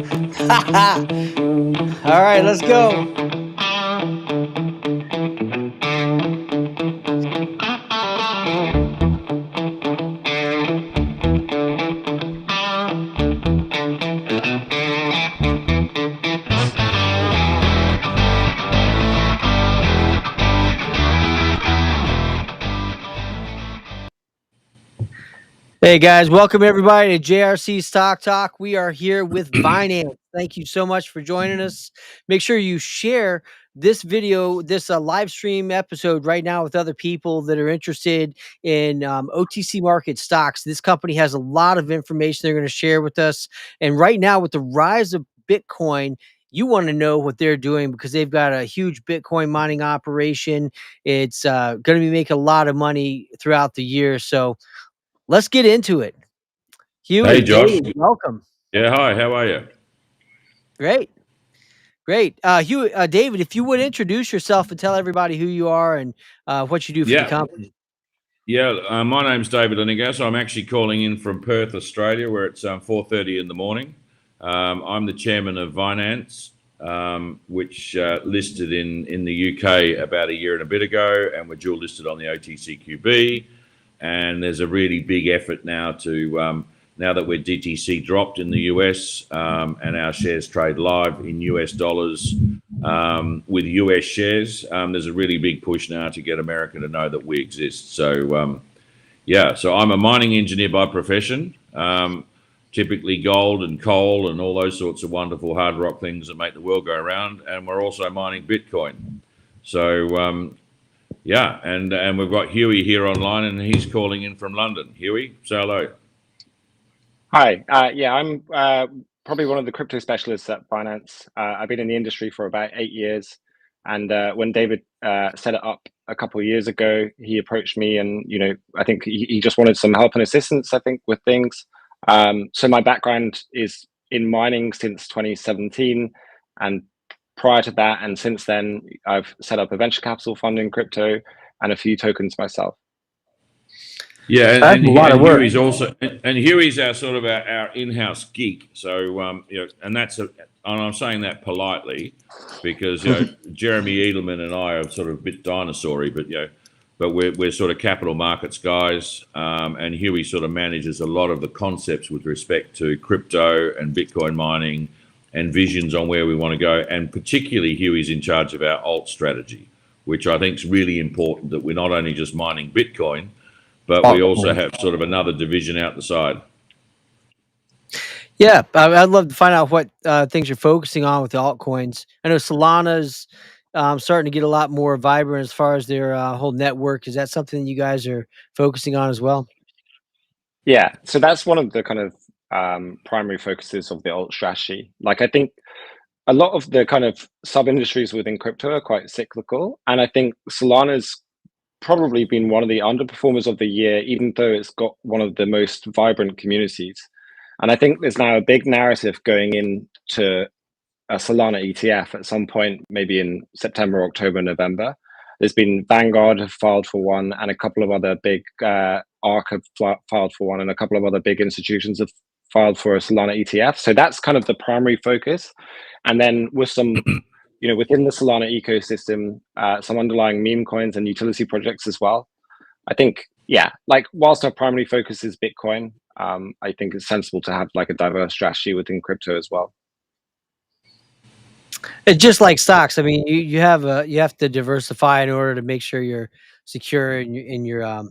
All right, let's go. Hey guys, welcome everybody to JRC Stock Talk. We are here with Vinanz. Thank you so much for joining us. Make sure you share this video, this live stream episode right now with other people that are interested in OTC market stocks. This company has a lot of information they're going to share with us. And right now, with the rise of Bitcoin, you want to know what they're doing because they've got a huge Bitcoin mining operation. It's going to be making a lot of money throughout the year. So let's get into it. Hey, Huey, Josh. Dave, welcome. Yeah, hi. How are you? Great. Great. David, if you would introduce yourself and tell everybody who you are and what you do for the company. Yeah. My name's David Linigas. I'm actually calling in from Perth, Australia, where it's 4:30 in the morning. I'm the chairman of Vinanz, which listed in the UK about a year and a bit ago, and we're dual listed on the OTCQB. And there's a really big effort now to now that we're DTC dropped in the US and our shares trade live in US dollars with US shares, there's a really big push now to get America to know that we exist. So, so I'm a mining engineer by profession, typically gold and coal and all those sorts of wonderful hard rock things that make the world go around. And we're also mining Bitcoin. So, and we've got Huey here online, and he's calling in from London. Huey, say hello. Hi. I'm probably one of the crypto specialists at Vinanz. I've been in the industry for about 8 years, and when David set it up a couple of years ago, he approached me, and I think he just wanted some help and assistance. I think with things. So my background is in mining since 2017, and prior to that, and since then, I've set up a venture capital fund in crypto and a few tokens myself. Yeah, and Huey's also, and Huey's our sort of our in-house geek. So and and I'm saying that politely because Jeremy Edelman and I are sort of a bit dinosaur-y, but we're sort of capital markets guys, and Huey sort of manages a lot of the concepts with respect to crypto and Bitcoin mining and visions on where we want to go, and particularly Huey's in charge of our alt strategy, which I think is really important, that we're not only just mining Bitcoin, but we also have sort of another division out the side. Yeah, I'd love to find out what things you're focusing on with the altcoins. I know Solana's starting to get a lot more vibrant as far as their whole network. Is that something you guys are focusing on as well? Yeah, so that's one of the kind of primary focuses of the alt strategy. Like, I think a lot of the kind of sub-industries within crypto are quite cyclical, and I think Solana's probably been one of the underperformers of the year, even though it's got one of the most vibrant communities. And I think there's now a big narrative going into a Solana ETF at some point, maybe in September, October, November. There's been Vanguard have filed for one, and a couple of other big ARK have filed for one, and a couple of other big institutions have filed for a Solana ETF. So that's kind of the primary focus. And then with some, within the Solana ecosystem, some underlying meme coins and utility projects as well. I think, like whilst our primary focus is Bitcoin, I think it's sensible to have like a diverse strategy within crypto as well. It's just like stocks. I mean, you have to diversify in order to make sure you're secure in your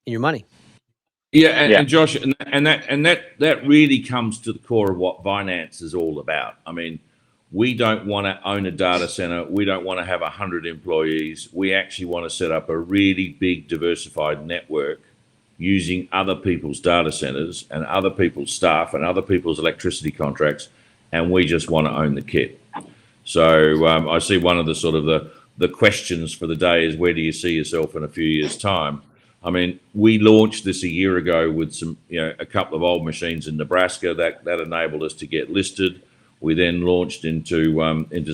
money. Yeah, and Josh, and that really comes to the core of what Vinanz is all about. I mean, we don't want to own a data center. We don't want to have 100 employees. We actually want to set up a really big diversified network using other people's data centers and other people's staff and other people's electricity contracts, and we just want to own the kit. So I see one of the sort of the questions for the day is, where do you see yourself in a few years' time? I mean, we launched this a year ago with some, a couple of old machines in Nebraska that enabled us to get listed. We then launched into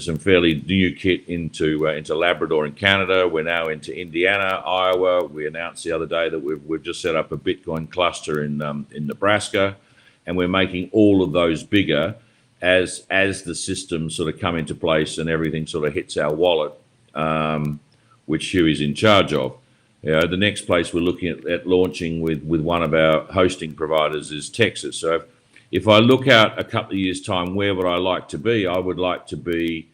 some fairly new kit into Labrador in Canada. We're now into Indiana, Iowa. We announced the other day that we've just set up a Bitcoin cluster in Nebraska, and we're making all of those bigger. as the systems sort of come into place and everything sort of hits our wallet, which Huey's in charge of. The next place we're looking at launching with one of our hosting providers is Texas. So if I look out a couple of years' time, where would I like to be? I would like to be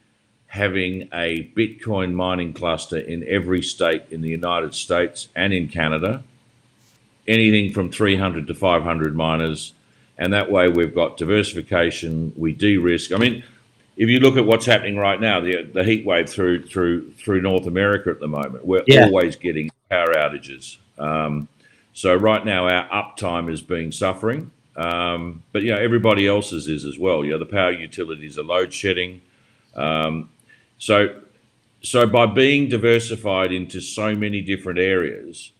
having a Bitcoin mining cluster in every state in the United States and in Canada, anything from 300 to 500 miners. And that way we've got diversification, we de-risk. I mean, if you look at what's happening right now, the heat wave through North America at the moment, we're always getting power outages. So right now our uptime is being suffering, but everybody else's is as well. The power utilities are load shedding. So by being diversified into so many different areas,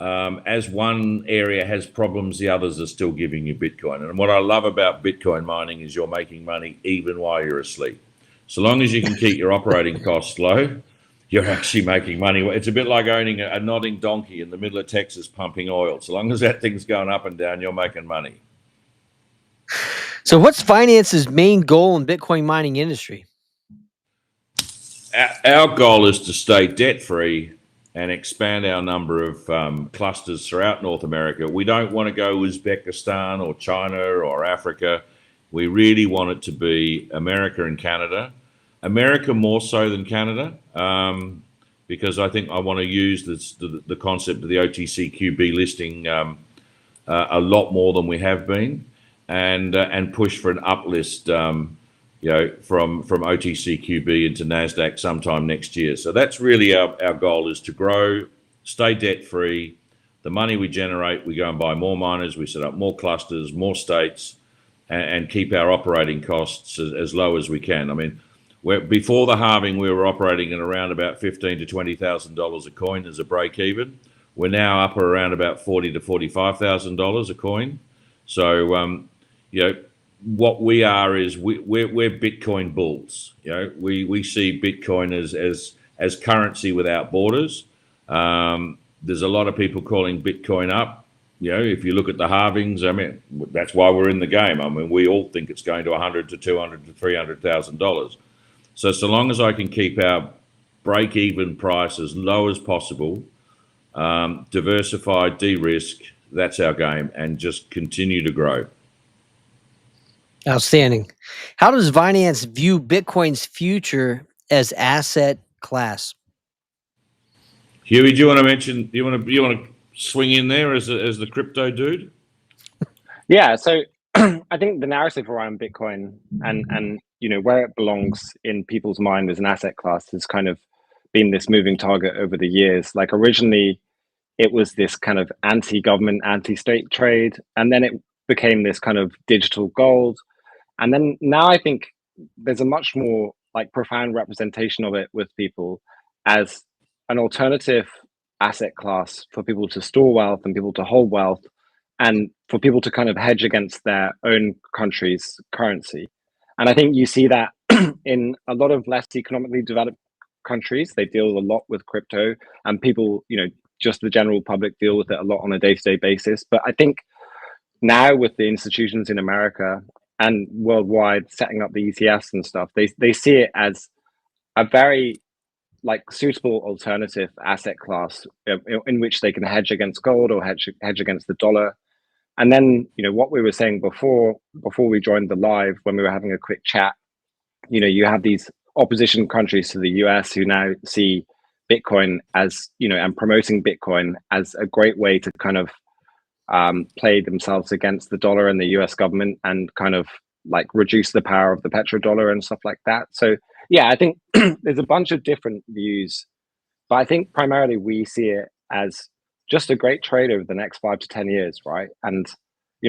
as one area has problems, the others are still giving you Bitcoin. And what I love about Bitcoin mining is you're making money even while you're asleep. So long as you can keep your operating costs low, you're actually making money. It's a bit like owning a nodding donkey in the middle of Texas pumping oil. So long as that thing's going up and down, you're making money. So what's Vinanz's main goal in Bitcoin mining industry? Our goal is to stay debt-free and expand our number of clusters throughout North America. We don't want to go Uzbekistan or China or Africa. We really want it to be America and Canada. America more so than Canada, because I think I want to use the concept of the OTCQB listing a lot more than we have been, and push for an uplist from OTCQB into NASDAQ sometime next year. So that's really our goal, is to grow, stay debt-free. The money we generate, we go and buy more miners, we set up more clusters, more states, and keep our operating costs as low as we can. I mean, before the halving, we were operating at around about $15,000 to $20,000 a coin as a break even. We're now up around about $40,000 to $45,000 a coin. So, what we are is we're Bitcoin bulls. We see Bitcoin as currency without borders. There's a lot of people calling Bitcoin up. If you look at the halvings, I mean, that's why we're in the game. I mean, we all think it's going to $100,000 to $200,000 to $300,000. So long as I can keep our break-even price as low as possible, diversify, de-risk, that's our game, and just continue to grow. Outstanding. How does Vinanz view Bitcoin's future as asset class? Huey, do you want to mention? You want to swing in there as the crypto dude? Yeah. So I think the narrative around Bitcoin and where it belongs in people's mind as an asset class has kind of been this moving target over the years. Like originally, it was this kind of anti-government, anti-state trade, and then it became this kind of digital gold. And then now I think there's a much more like profound representation of it with people as an alternative asset class for people to store wealth and people to hold wealth, and for people to kind of hedge against their own country's currency. And I think you see that in a lot of less economically developed countries. They deal a lot with crypto, and people, just the general public deal with it a lot on a day-to-day basis. But I think now with the institutions in America and worldwide setting up the ETFs and stuff, they see it as a very suitable alternative asset class in which they can hedge against gold or hedge against the dollar. And then, what we were saying before we joined the live, when we were having a quick chat, you have these opposition countries to the US who now see Bitcoin as, and promoting Bitcoin as a great way to kind of play themselves against the dollar and the US government, and kind of reduce the power of the petrodollar and stuff like that. So yeah, I think there's a bunch of different views, but I think primarily we see it as just a great trade over the next 5 to 10 years, right? And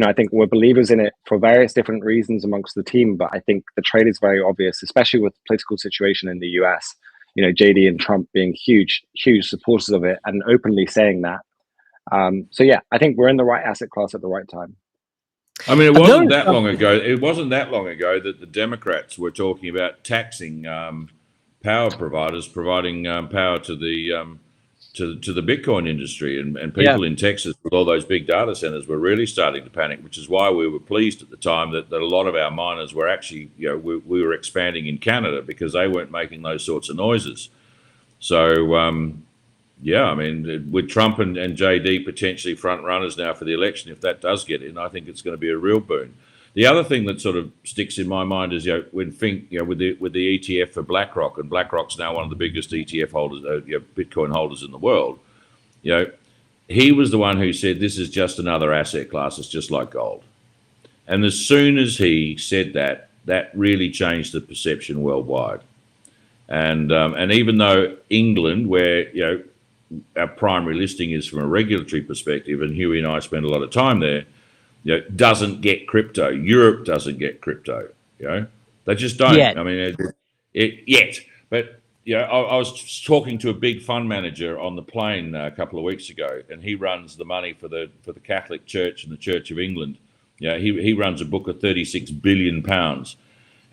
I think we're believers in it for various different reasons amongst the team, but I think the trade is very obvious, especially with the political situation in the US. JD and Trump being huge supporters of it and openly saying that. So yeah, I think we're in the right asset class at the right time. I mean, it wasn't that long ago. It wasn't that long ago that the Democrats were talking about taxing power providers, providing power to to the Bitcoin industry, and Yeah. people in Texas with all those big data centers were really starting to panic, which is why we were pleased at the time that a lot of our miners were actually, we were expanding in Canada because they weren't making those sorts of noises. So, yeah, I mean, with Trump and JD potentially front runners now for the election, if that does get in, I think it's going to be a real boon. The other thing that sort of sticks in my mind is, when with the ETF for BlackRock, and BlackRock's now one of the biggest ETF holders, Bitcoin holders in the world. He was the one who said this is just another asset class. It's just like gold. And as soon as he said that, that really changed the perception worldwide. And even though England, where our primary listing is from a regulatory perspective, and Huey and I spend a lot of time there, doesn't get crypto. Europe doesn't get crypto. They just don't. Yet. I mean, yet. But I was talking to a big fund manager on the plane a couple of weeks ago, and he runs the money for the Catholic Church and the Church of England. He runs a book of £36 billion.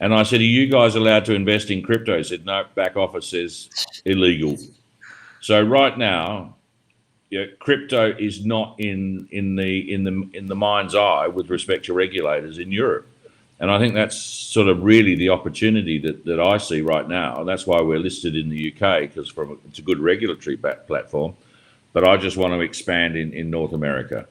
And I said, "Are you guys allowed to invest in crypto?" He said, "No, back office says illegal." So right now, crypto is not in the mind's eye with respect to regulators in Europe, and I think that's sort of really the opportunity that I see right now, and that's why we're listed in the UK, because it's a good regulatory platform. But I just want to expand in North America.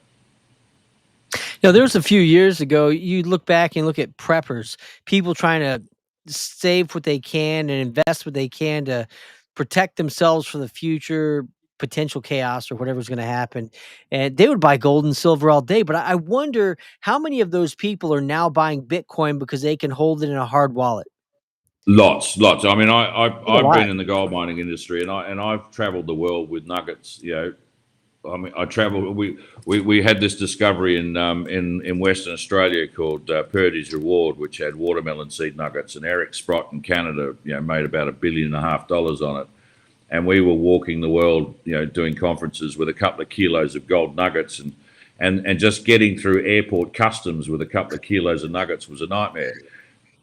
There was a few years ago, you look back and look at preppers, people trying to save what they can and invest what they can to protect themselves for the future potential chaos or whatever's going to happen. And they would buy gold and silver all day. But I wonder how many of those people are now buying Bitcoin because they can hold it in a hard wallet. Lots. I mean, I've been in the gold mining industry, and I've traveled the world with nuggets. I mean, I traveled. We had this discovery in Western Australia called Purdy's Reward, which had watermelon seed nuggets, and Eric Sprott in Canada, made about $1.5 billion on it. And we were walking the world, doing conferences with a couple of kilos of gold nuggets, and just getting through airport customs with a couple of kilos of nuggets was a nightmare.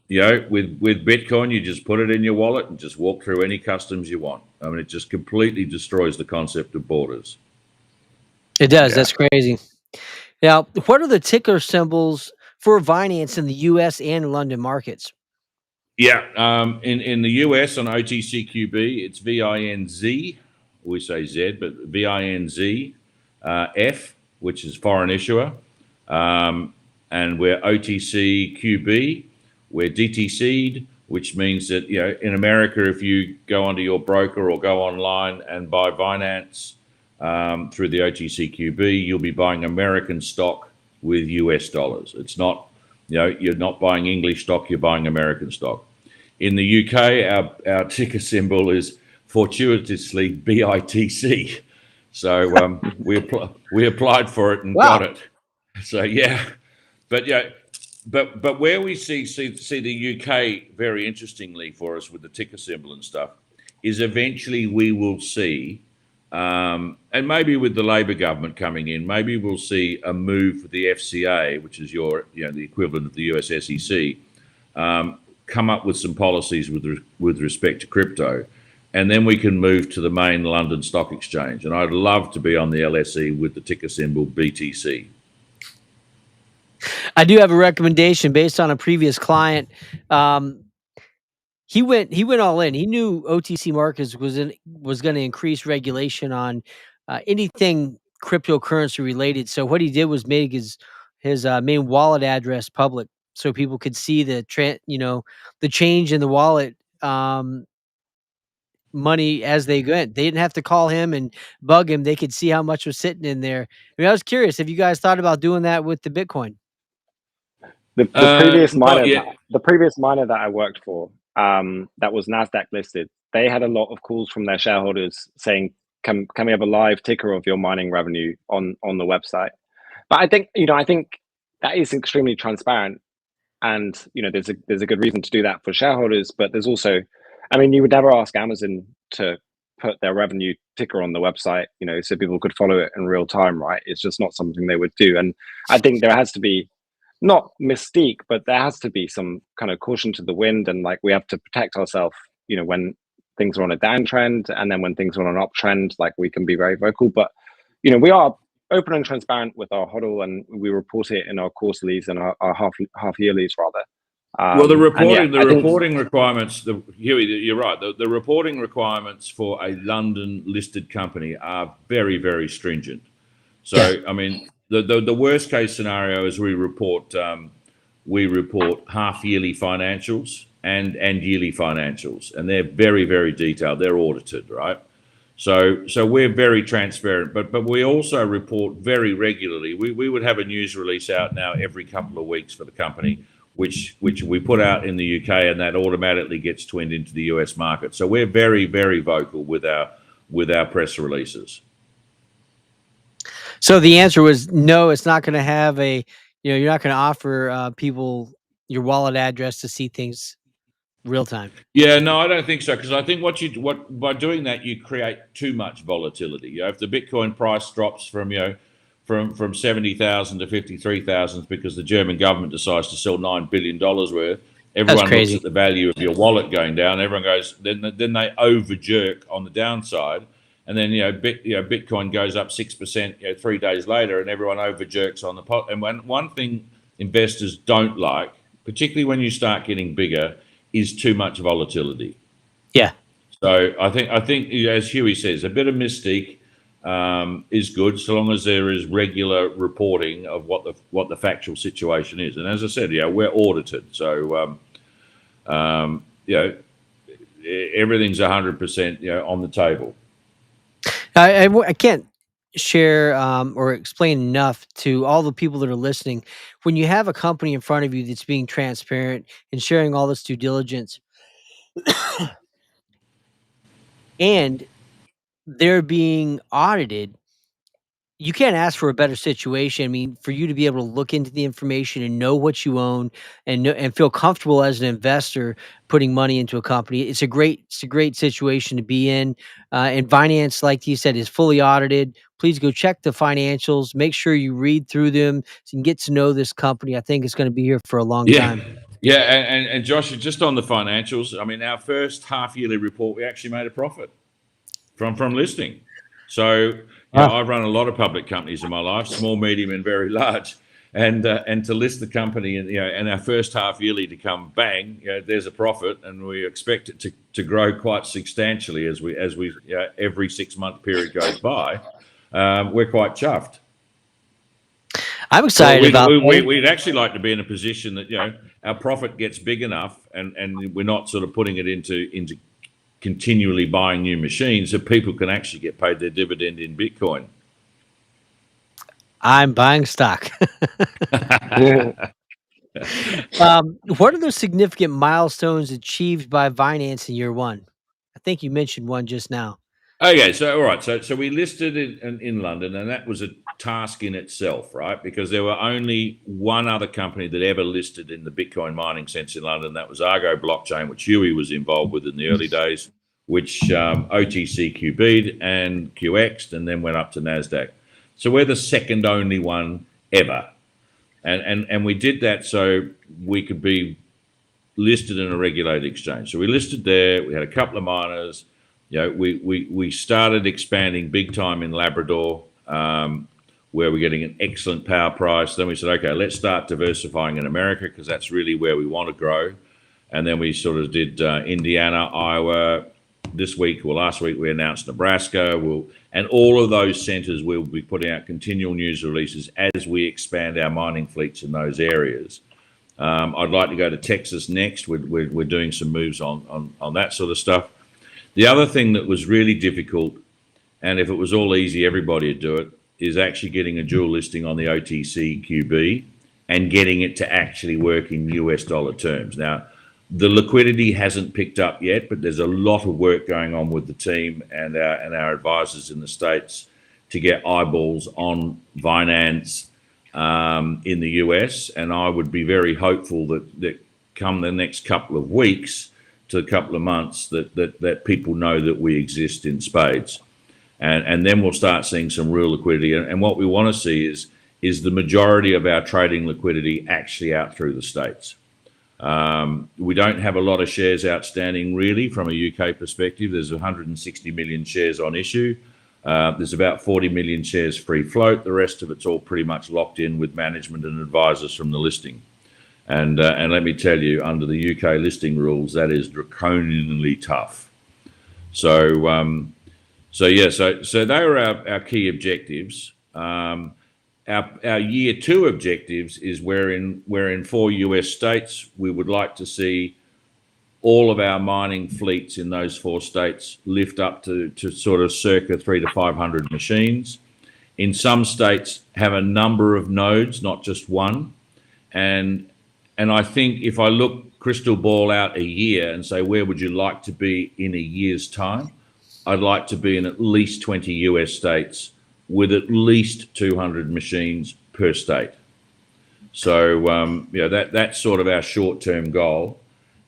With Bitcoin, you just put it in your wallet and just walk through any customs you want. I mean, it just completely destroys the concept of borders. It does. Yeah. That's crazy. Now, what are the ticker symbols for Vinanz in the U.S. and London markets? Yeah, in the US on OTCQB, it's VINZ. We say Z, but VINZ F, which is foreign issuer. And we're OTCQB, we're DTC'd, which means that, in America, if you go onto your broker or go online and buy Vinanz through the OTCQB, you'll be buying American stock with US dollars. It's not, you're not buying English stock, you're buying American stock. In the UK, our ticker symbol is fortuitously BITC. So we applied for it and got it. So but where we see the UK very interestingly for us with the ticker symbol and stuff is eventually we will see, and maybe with the Labor government coming in, maybe we'll see a move for the FCA, which is the equivalent of the US SEC, come up with some policies with respect to crypto, and then we can move to the main London Stock Exchange. And I'd love to be on the LSE with the ticker symbol BTC. I do have a recommendation based on a previous client. He went all in. He knew OTC markets was going to increase regulation on anything cryptocurrency related. So what he did was make his main wallet address public, so people could see the change in the wallet money as they went. They didn't have to call him and bug him. They could see how much was sitting in there. I mean, I was curious if you guys thought about doing that with the Bitcoin. The previous miner that I worked for, that was NASDAQ listed, they had a lot of calls from their shareholders saying, can we have a live ticker of your mining revenue on the website? But I think that is extremely transparent, and there's a good reason to do that for shareholders. But there's also, I mean, you would never ask Amazon to put their revenue ticker on the website, so people could follow it in real time, right? It's just not something they would do. And I think there has to be, not mystique, but there has to be some kind of caution to the wind, and like we have to protect ourselves, when things are on a downtrend, and then when things are on an uptrend, like we can be very vocal. But we are open and transparent with our HODL, and we report it in our quarterlies and our half yearlies rather. Well, the reporting requirements, Huey, you're right. The reporting requirements for a London listed company are very, very stringent. So, I mean, the worst case scenario is we report half yearly financials and yearly financials, and they're very, very detailed. They're audited, right? So we're very transparent, but we also report very regularly. We would have a news release out now every couple of weeks for the company, which we put out in the UK, and that automatically gets twinned into the US market. So we're very, very vocal with our press releases. So the answer was no. It's not going to have you're not going to offer people your wallet address to see things real time. Yeah, no, I don't think so, because I think by doing that you create too much volatility. If the Bitcoin price drops from 70,000 to 53,000 because the German government decides to sell $9 billion worth, everyone looks at the value of your wallet going down. Everyone goes, then they over jerk on the downside, and then Bitcoin goes up 6% 3 days later, and everyone over jerks on the pot. And one thing investors don't like, particularly when you start getting bigger, is too much volatility. Yeah. So I think as Huey says, a bit of mystique is good, so long as there is regular reporting of what the factual situation is. And as I said, we're audited, so everything's 100% on the table. I can't share or explain enough to all the people that are listening. When you have a company in front of you that's being transparent and sharing all this due diligence, and they're being audited, you can't ask for a better situation. I mean, for you to be able to look into the information and know what you own and feel comfortable as an investor putting money into a company, it's a great situation to be in. And Vinanz, like you said, is fully audited. Please go check the financials. Make sure you read through them so you can get to know this company. I think it's going to be here for a long time. Yeah, and Josh, just on the financials, I mean, our first half yearly report, we actually made a profit from listing. So I've run a lot of public companies in my life, small, medium, and very large, and to list the company and our first half yearly to come bang, there's a profit, and we expect it to grow quite substantially as we every 6 month period goes by. We're quite chuffed. I'm excited about. We'd actually like to be in a position that our profit gets big enough, and we're not sort of putting it into continually buying new machines, so people can actually get paid their dividend in Bitcoin. I'm buying stock. What are the significant milestones achieved by Vinanz in year one? I think you mentioned one just now. Okay, so all right, so we listed in London, and that was a task in itself, right? Because there were only one other company that ever listed in the Bitcoin mining sense in London. That was Argo Blockchain, which Huey was involved with in the early days, which OTC QB'd and QX'd, and then went up to NASDAQ. So we're the second only one ever, and we did that so we could be listed in a regulated exchange. So we listed there. We had a couple of miners. We started expanding big time in Labrador, where we're getting an excellent power price. Then we said, okay, let's start diversifying in America, because that's really where we want to grow. And then we sort of did Indiana, Iowa. Last week we announced Nebraska. And all of those centers will be putting out continual news releases as we expand our mining fleets in those areas. I'd like to go to Texas next. We're doing some moves on that sort of stuff. The other thing that was really difficult, and if it was all easy, everybody would do it, is actually getting a dual listing on the OTC QB and getting it to actually work in US dollar terms. Now, the liquidity hasn't picked up yet, but there's a lot of work going on with the team and our advisors in the States to get eyeballs on Vinanz in the US. And I would be very hopeful that come the next couple of weeks to a couple of months that people know that we exist in spades. And then we'll start seeing some real liquidity. And what we want to see is the majority of our trading liquidity actually out through the States. We don't have a lot of shares outstanding, really, from a UK perspective. There's 160 million shares on issue. There's about 40 million shares free float. The rest of it's all pretty much locked in with management and advisors from the listing. And let me tell you, under the UK listing rules, that is draconianly tough. So they were our key objectives. Our year two objectives is we're in 4 US states. We would like to see all of our mining fleets in those 4 states lift up to sort of circa 300 to 500 machines. In some states, have a number of nodes, not just one. And I think if I look crystal ball out a year and say, where would you like to be in a year's time? I'd like to be in at least 20 US states with at least 200 machines per state. So that's sort of our short-term goal.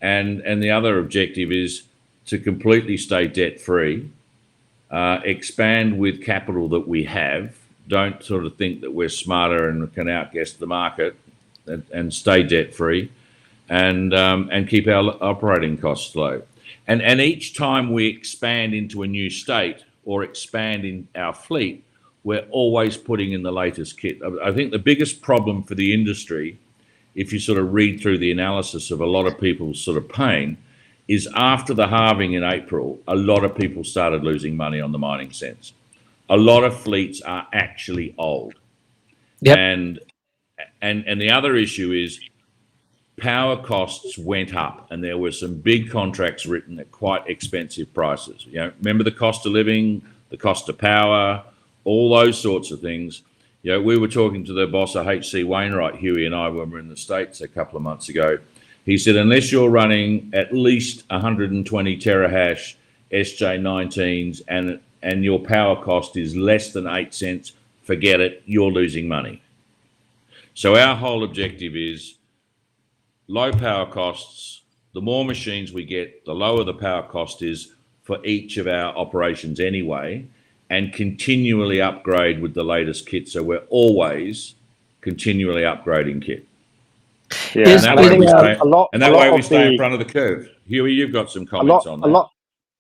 And the other objective is to completely stay debt-free, expand with capital that we have. Don't sort of think that we're smarter and can outguess the market, and stay debt-free, and keep our operating costs low. And each time we expand into a new state or expand in our fleet, we're always putting in the latest kit. I think the biggest problem for the industry, if you sort of read through the analysis of a lot of people's sort of pain, is after the halving in April, a lot of people started losing money on the mining sense. A lot of fleets are actually old. Yep. And the other issue is power costs went up, and there were some big contracts written at quite expensive prices. Remember the cost of living, the cost of power, all those sorts of things. We were talking to the boss of HC Wainwright, Huey and I, when we were in the States a couple of months ago. He said, unless you're running at least 120 terahash SJ19s and your power cost is less than 8 cents, forget it, you're losing money. So our whole objective is low power costs. The more machines we get, the lower the power cost is for each of our operations anyway, and continually upgrade with the latest kit. So we're always continually upgrading kit. Yeah, and that way we stay in front of the curve. Huey, you've got some comments on that.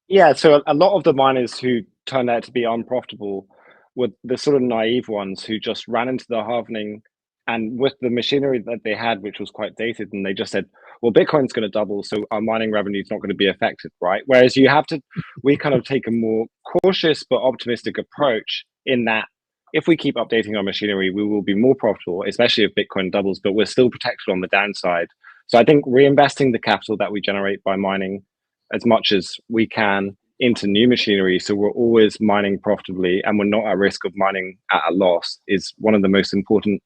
Yeah, so a lot of the miners who turned out to be unprofitable were the sort of naive ones who just ran into the halvening, and with the machinery that they had, which was quite dated, and they just said, well, Bitcoin's going to double, so our mining revenue is not going to be affected, right? Whereas we kind of take a more cautious but optimistic approach in that if we keep updating our machinery, we will be more profitable, especially if Bitcoin doubles, but we're still protected on the downside. So I think reinvesting the capital that we generate by mining as much as we can into new machinery, so we're always mining profitably and we're not at risk of mining at a loss, is one of the most important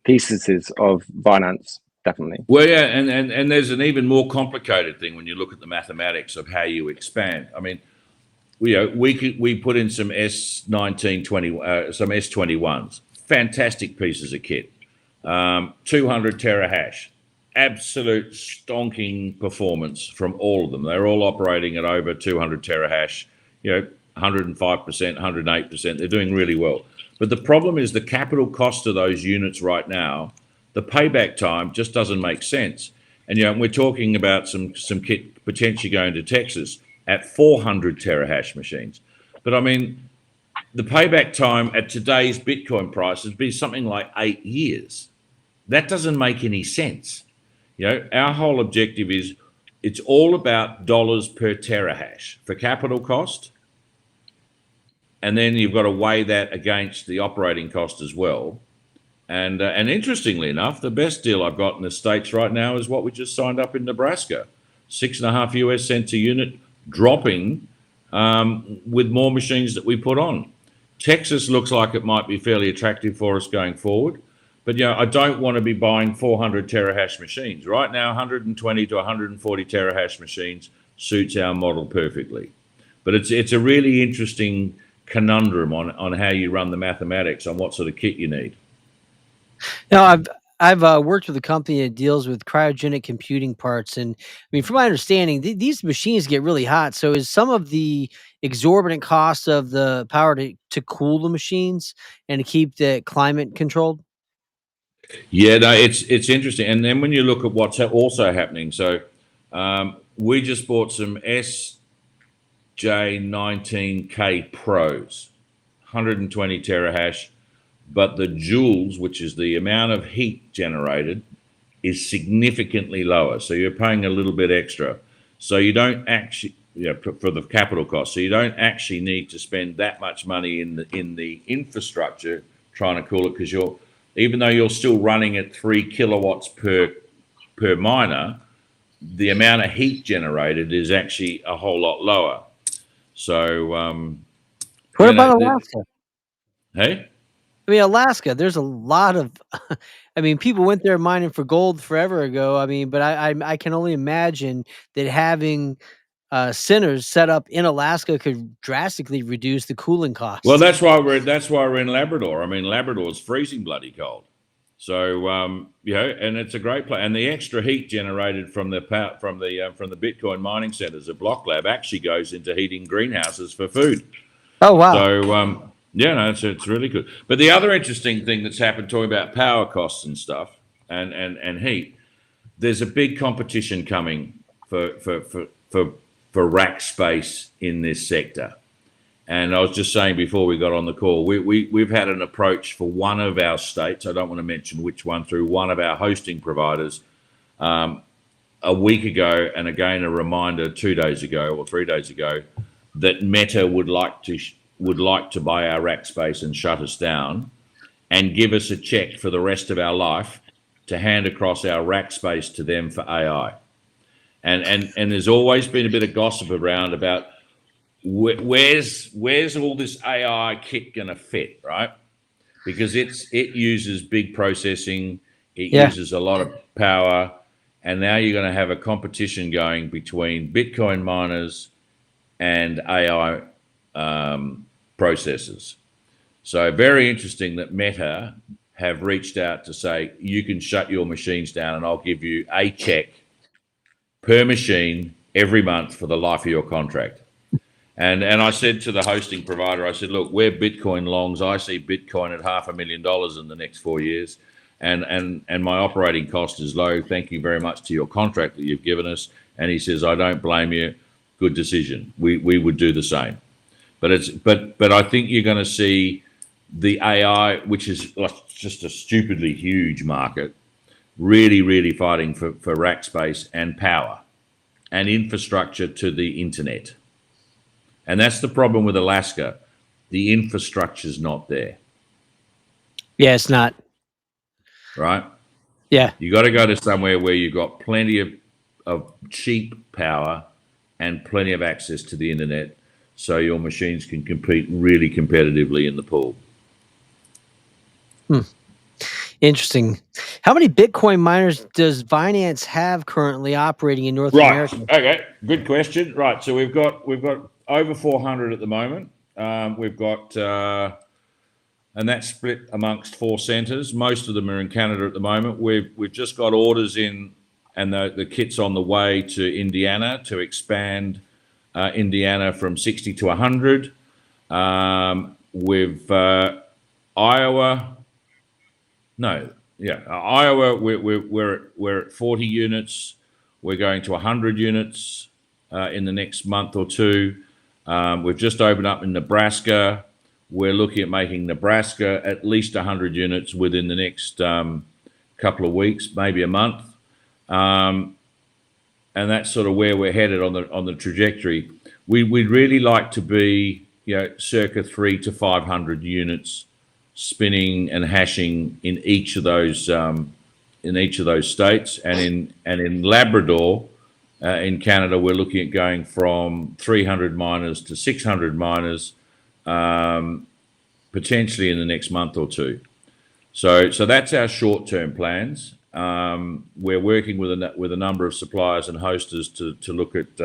pieces of Vinanz, definitely. Well, yeah, and there's an even more complicated thing when you look at the mathematics of how you expand. I mean, we put in some S1920, some S21s, fantastic pieces of kit, 200 terahash, absolute stonking performance from all of them. They're all operating at over 200 terahash, 105%, 108%. They're doing really well. But the problem is the capital cost of those units right now, the payback time just doesn't make sense. And we're talking about some kit potentially going to Texas at 400 terahash machines. But I mean, the payback time at today's Bitcoin price would be something like 8 years. That doesn't make any sense. Our whole objective is it's all about dollars per terahash for capital cost. And then you've got to weigh that against the operating cost as well. And interestingly enough, the best deal I've got in the States right now is what we just signed up in Nebraska, 6.5 US cents a unit, dropping with more machines that we put on. Texas looks like it might be fairly attractive for us going forward. But I don't want to be buying 400 terahash machines. Right now, 120 to 140 terahash machines suits our model perfectly. But it's a really interesting conundrum on how you run the mathematics on what sort of kit you need. Now, I've worked with a company that deals with cryogenic computing parts, and I mean, from my understanding, these machines get really hot. So, is some of the exorbitant cost of the power to cool the machines and to keep the climate controlled? Yeah, no, it's interesting. And then when you look at what's also happening, so we just bought some SJ19K Pros, 120 terahash, but the joules, which is the amount of heat generated, is significantly lower. So you're paying a little bit extra. So you don't actually, for the capital cost. So you don't actually need to spend that much money in the infrastructure trying to cool it, because even though you're still running at 3 kilowatts per miner, the amount of heat generated is actually a whole lot lower. So what about Alaska? Hey? I mean, Alaska, there's a lot of, I mean, people went there mining for gold forever ago. I mean, but I can only imagine that having centers set up in Alaska could drastically reduce the cooling costs. Well, that's why we're in Labrador. I mean, Labrador's freezing bloody cold. So and it's a great place. And the extra heat generated from the Bitcoin mining centers at Block Lab actually goes into heating greenhouses for food. Oh wow! So it's really good. But the other interesting thing that's happened, talking about power costs and stuff, and heat, there's a big competition coming for rack space in this sector. And I was just saying before we got on the call, we've had an approach for one of our states, I don't want to mention which one, through one of our hosting providers a week ago, and again a reminder 2 days ago or 3 days ago, that Meta would like to buy our rack space and shut us down and give us a check for the rest of our life to hand across our rack space to them for AI. And there's always been a bit of gossip around about where's all this AI kit going to fit, right? Because it uses big processing, it uses a lot of power, and now you're going to have a competition going between Bitcoin miners and AI processors. So very interesting that Meta have reached out to say, you can shut your machines down and I'll give you a check per machine every month for the life of your contract. And I said to the hosting provider, I said, look, we're Bitcoin longs. I see Bitcoin at $500,000 in the next 4 years. And my operating cost is low. Thank you very much to your contract that you've given us. And he says, I don't blame you. Good decision. We would do the same. But I think you're going to see the AI, which is just a stupidly huge market, really, really fighting for rack space and power and infrastructure to the internet. And that's the problem with Alaska. The infrastructure's not there. Yeah, it's not. Right? Yeah. You got to go to somewhere where you've got plenty of cheap power and plenty of access to the internet, so your machines can compete really competitively in the pool. Interesting. How many Bitcoin miners does Vinanz have currently operating in North America? Okay, good question. Right, so we've got over 400 at the moment. We've got, and that's split amongst 4 centers. Most of them are in Canada at the moment. We've just got orders in, and the kit's on the way to Indiana to expand Indiana from 60 to 100. With Iowa. Iowa, we're at 40 units. We're going to 100 units in the next month or two. We've just opened up in Nebraska. We're looking at making Nebraska at least 100 units within the next couple of weeks, maybe a month. And that's sort of where we're headed on the trajectory. We'd really like to be, circa 300 to 500 units spinning and hashing in each of those states, and in Labrador, in Canada, we're looking at going from 300 miners to 600 miners, potentially in the next month or two. So that's our short-term plans. We're working with a number of suppliers and hosters to look at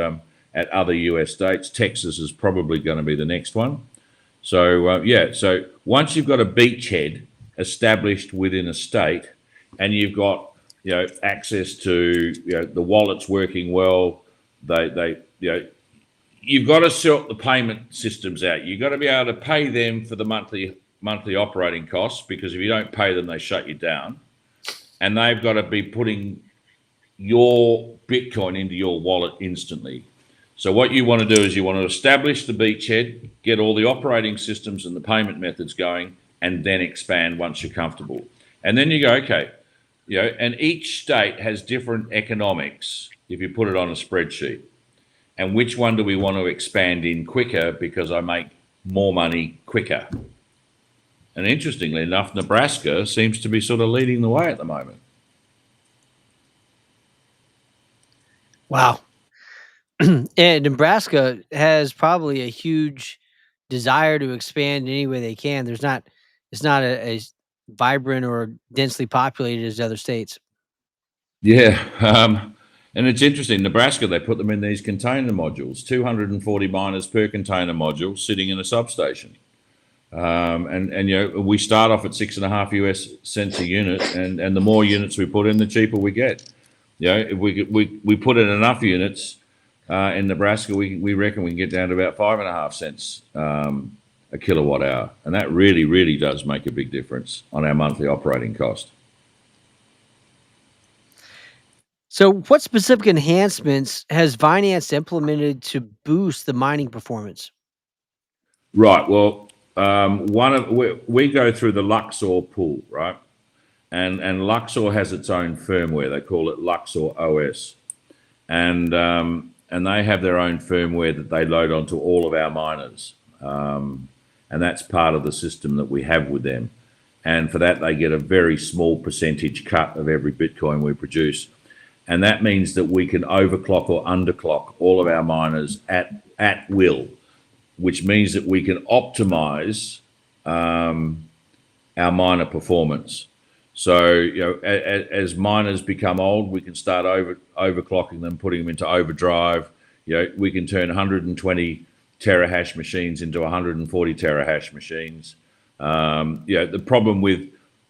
other US states. Texas is probably going to be the next one. So so once you've got a beachhead established within a state, and you've got access to the wallets working well, you've got to sort the payment systems out. You've got to be able to pay them for the monthly operating costs, because if you don't pay them, they shut you down. and they've got to be putting your Bitcoin into your wallet instantly. So what you want to do is you want to establish the beachhead, get all the operating systems and the payment methods going, and then expand once you're comfortable. And then you go, okay, and each state has different economics if you put it on a spreadsheet. And which one do we want to expand in quicker because I make more money quicker? And interestingly enough, Nebraska seems to be sort of leading the way at the moment. Wow. And Nebraska has probably a huge desire to expand any way they can. It's not as vibrant or densely populated as other states. Yeah. And it's interesting, Nebraska, they put them in these container modules, 240 miners per container module sitting in a substation. And we start off at 6.5 US cents a unit, and the more units we put in, the cheaper we get. If we put in enough units in Nebraska, we reckon we can get down to about 5.5 cents a kilowatt hour, and that really, really does make a big difference on our monthly operating cost. So what specific enhancements has Vinanz implemented to boost the mining performance? Right. Well, we go through the Luxor pool, right? And Luxor has its own firmware. They call it Luxor OS, and they have their own firmware that they load onto all of our miners, and that's part of the system that we have with them. And for that, they get a very small percentage cut of every Bitcoin we produce. And that means that we can overclock or underclock all of our miners at will, which means that we can optimize our miner performance. So, as miners become old, we can start overclocking them, putting them into overdrive. We can turn 120 terahash machines into 140 terahash machines. The problem with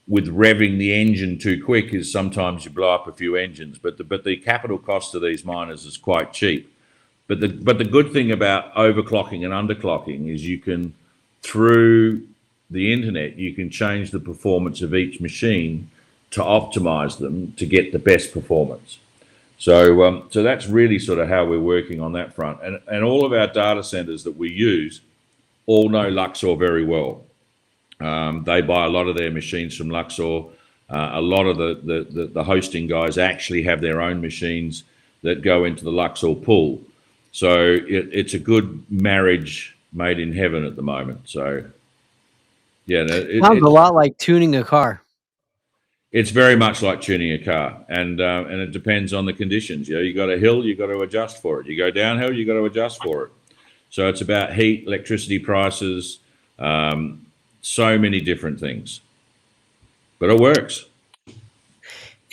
revving the engine too quick is sometimes you blow up a few engines, but the capital cost of these miners is quite cheap. But the good thing about overclocking and underclocking is you can, through the internet, you can change the performance of each machine to optimize them to get the best performance. So that's really sort of how we're working on that front. And all of our data centers that we use all know Luxor very well. They buy a lot of their machines from Luxor. A lot of the hosting guys actually have their own machines that go into the Luxor pool. So it's a good marriage made in heaven at the moment. So, yeah. Sounds a lot like tuning a car. It's very much like tuning a car, and it depends on the conditions. You got a hill, you got to adjust for it. You go downhill, you got to adjust for it. So it's about heat, electricity prices, so many different things, but it works.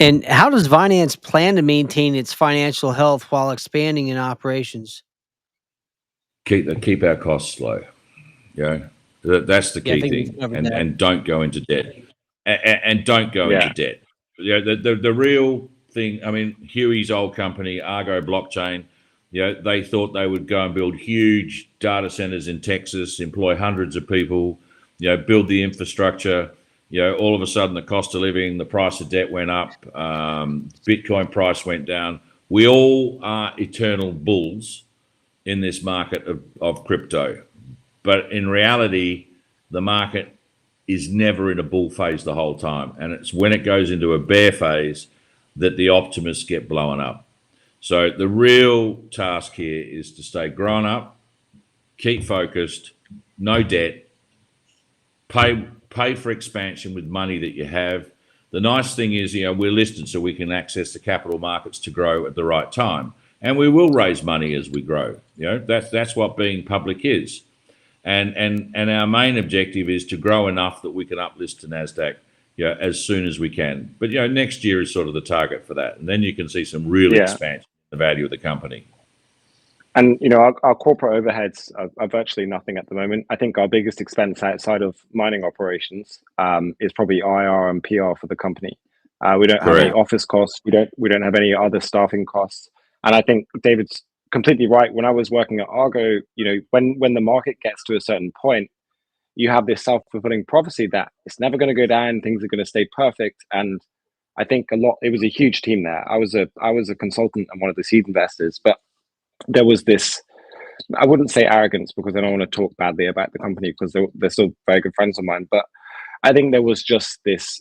And how does Vinanz plan to maintain its financial health while expanding in operations? Keep our costs low. That's the key thing, and don't go into debt. And don't go into debt. The real thing, I mean, Huey's old company, Argo Blockchain, they thought they would go and build huge data centers in Texas, employ hundreds of people, build the infrastructure. All of a sudden the cost of living, the price of debt went up, Bitcoin price went down. We all are eternal bulls in this market of crypto. But in reality, the market is never in a bull phase the whole time. And it's when it goes into a bear phase that the optimists get blown up. So the real task here is to stay grown up, keep focused, no debt, pay for expansion with money that you have. The nice thing is, we're listed so we can access the capital markets to grow at the right time. And we will raise money as we grow. That's what being public is. And our main objective is to grow enough that we can uplist to NASDAQ as soon as we can. But next year is sort of the target for that. And then you can see some real expansion in the value of the company. And our corporate overheads are virtually nothing at the moment. I think our biggest expense outside of mining operations is probably IR and PR for the company. We don't have any office costs. We don't have any other staffing costs. And I think David's completely right. When I was working at Argo, when the market gets to a certain point, you have this self-fulfilling prophecy that it's never going to go down, things are going to stay perfect. And I think it was a huge team there. I was a consultant and one of the seed investors, but there was this, I wouldn't say arrogance because I don't want to talk badly about the company because they're still very good friends of mine, but I think there was just this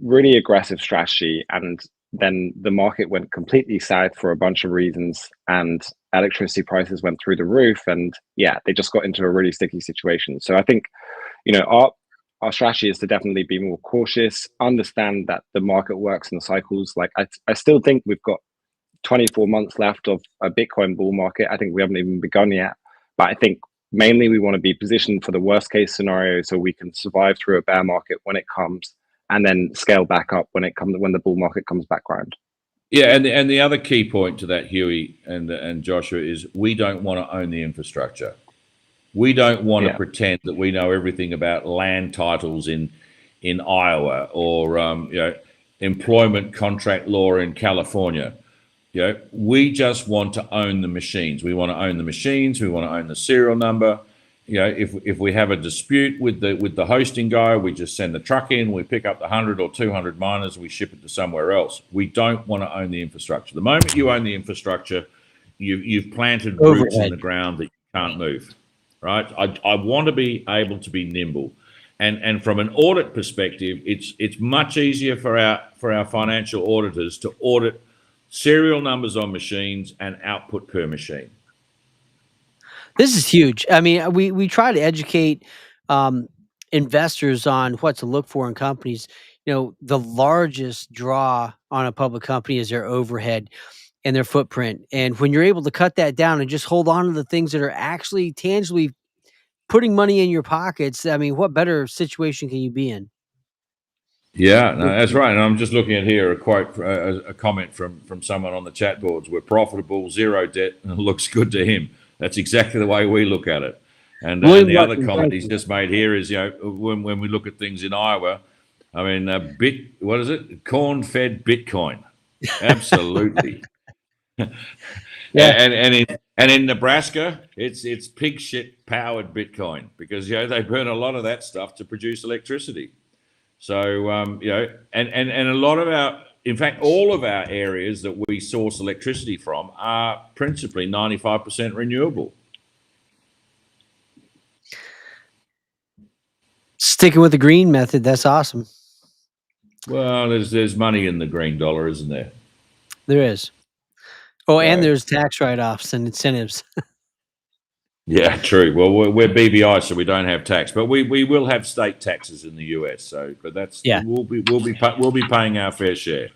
really aggressive strategy, and then the market went completely south for a bunch of reasons, and electricity prices went through the roof, and yeah, they just got into a really sticky situation. So I think, our strategy is to definitely be more cautious, understand that the market works in cycles. Like I still think we've got 24 months left of a Bitcoin bull market. I think we haven't even begun yet, but I think mainly we want to be positioned for the worst case scenario so we can survive through a bear market when it comes, and then scale back up when the bull market comes back around. Yeah, and the other key point to that, Huey and Joshua, is we don't want to own the infrastructure. We don't want to pretend that we know everything about land titles in Iowa or employment contract law in California. We just want to own the machines. We want to own the machines. We want to own the serial number. If we have a dispute with the hosting guy, we just send the truck in, we pick up the 100 or 200 miners, we ship it to somewhere else. We don't want to own the infrastructure. The moment you own the infrastructure, you've planted roots in the ground that you can't move, right? I want to be able to be nimble, and from an audit perspective, it's much easier for our financial auditors to audit serial numbers on machines and output per machine. This is huge. I mean, we try to educate investors on what to look for in companies. The largest draw on a public company is their overhead and their footprint. And when you're able to cut that down and just hold on to the things that are actually tangibly putting money in your pockets, I mean, what better situation can you be in? Yeah, no, that's right. And I'm just looking at here a quote, a comment from someone on the chat boards. We're profitable, zero debt, and it looks good to him. That's exactly the way we look at it. And the other comment he's just made here is, when we look at things in Iowa, I mean, what is it? Corn-fed Bitcoin. Absolutely. And in Nebraska, it's pig shit powered Bitcoin because they burn a lot of that stuff to produce electricity. So and a lot of in fact, all of our areas that we source electricity from are principally 95% renewable. Sticking with the green method, that's awesome. Well, there's money in the green dollar, isn't there? There is. Oh, and there's tax write-offs and incentives. Yeah, true. Well, we're BVI, so we don't have tax, but we will have state taxes in the US. So, but that's we'll be paying our fair share.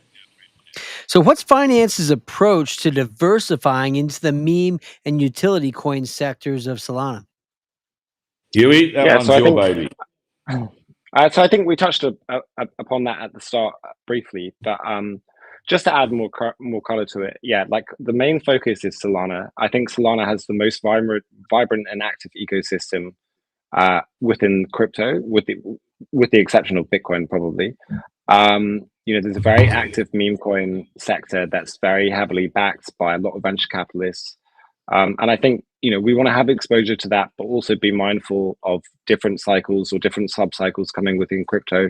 So, what's Finance's approach to diversifying into the meme and utility coin sectors of Solana? Huey, that one's your baby. So I think we touched upon that at the start briefly, but just to add more color to it, like the main focus is Solana. I think Solana has the most vibrant and active ecosystem within crypto, with the exception of Bitcoin, probably. There's a very active meme coin sector that's very heavily backed by a lot of venture capitalists, and I think we want to have exposure to that, but also be mindful of different cycles or different sub cycles coming within crypto.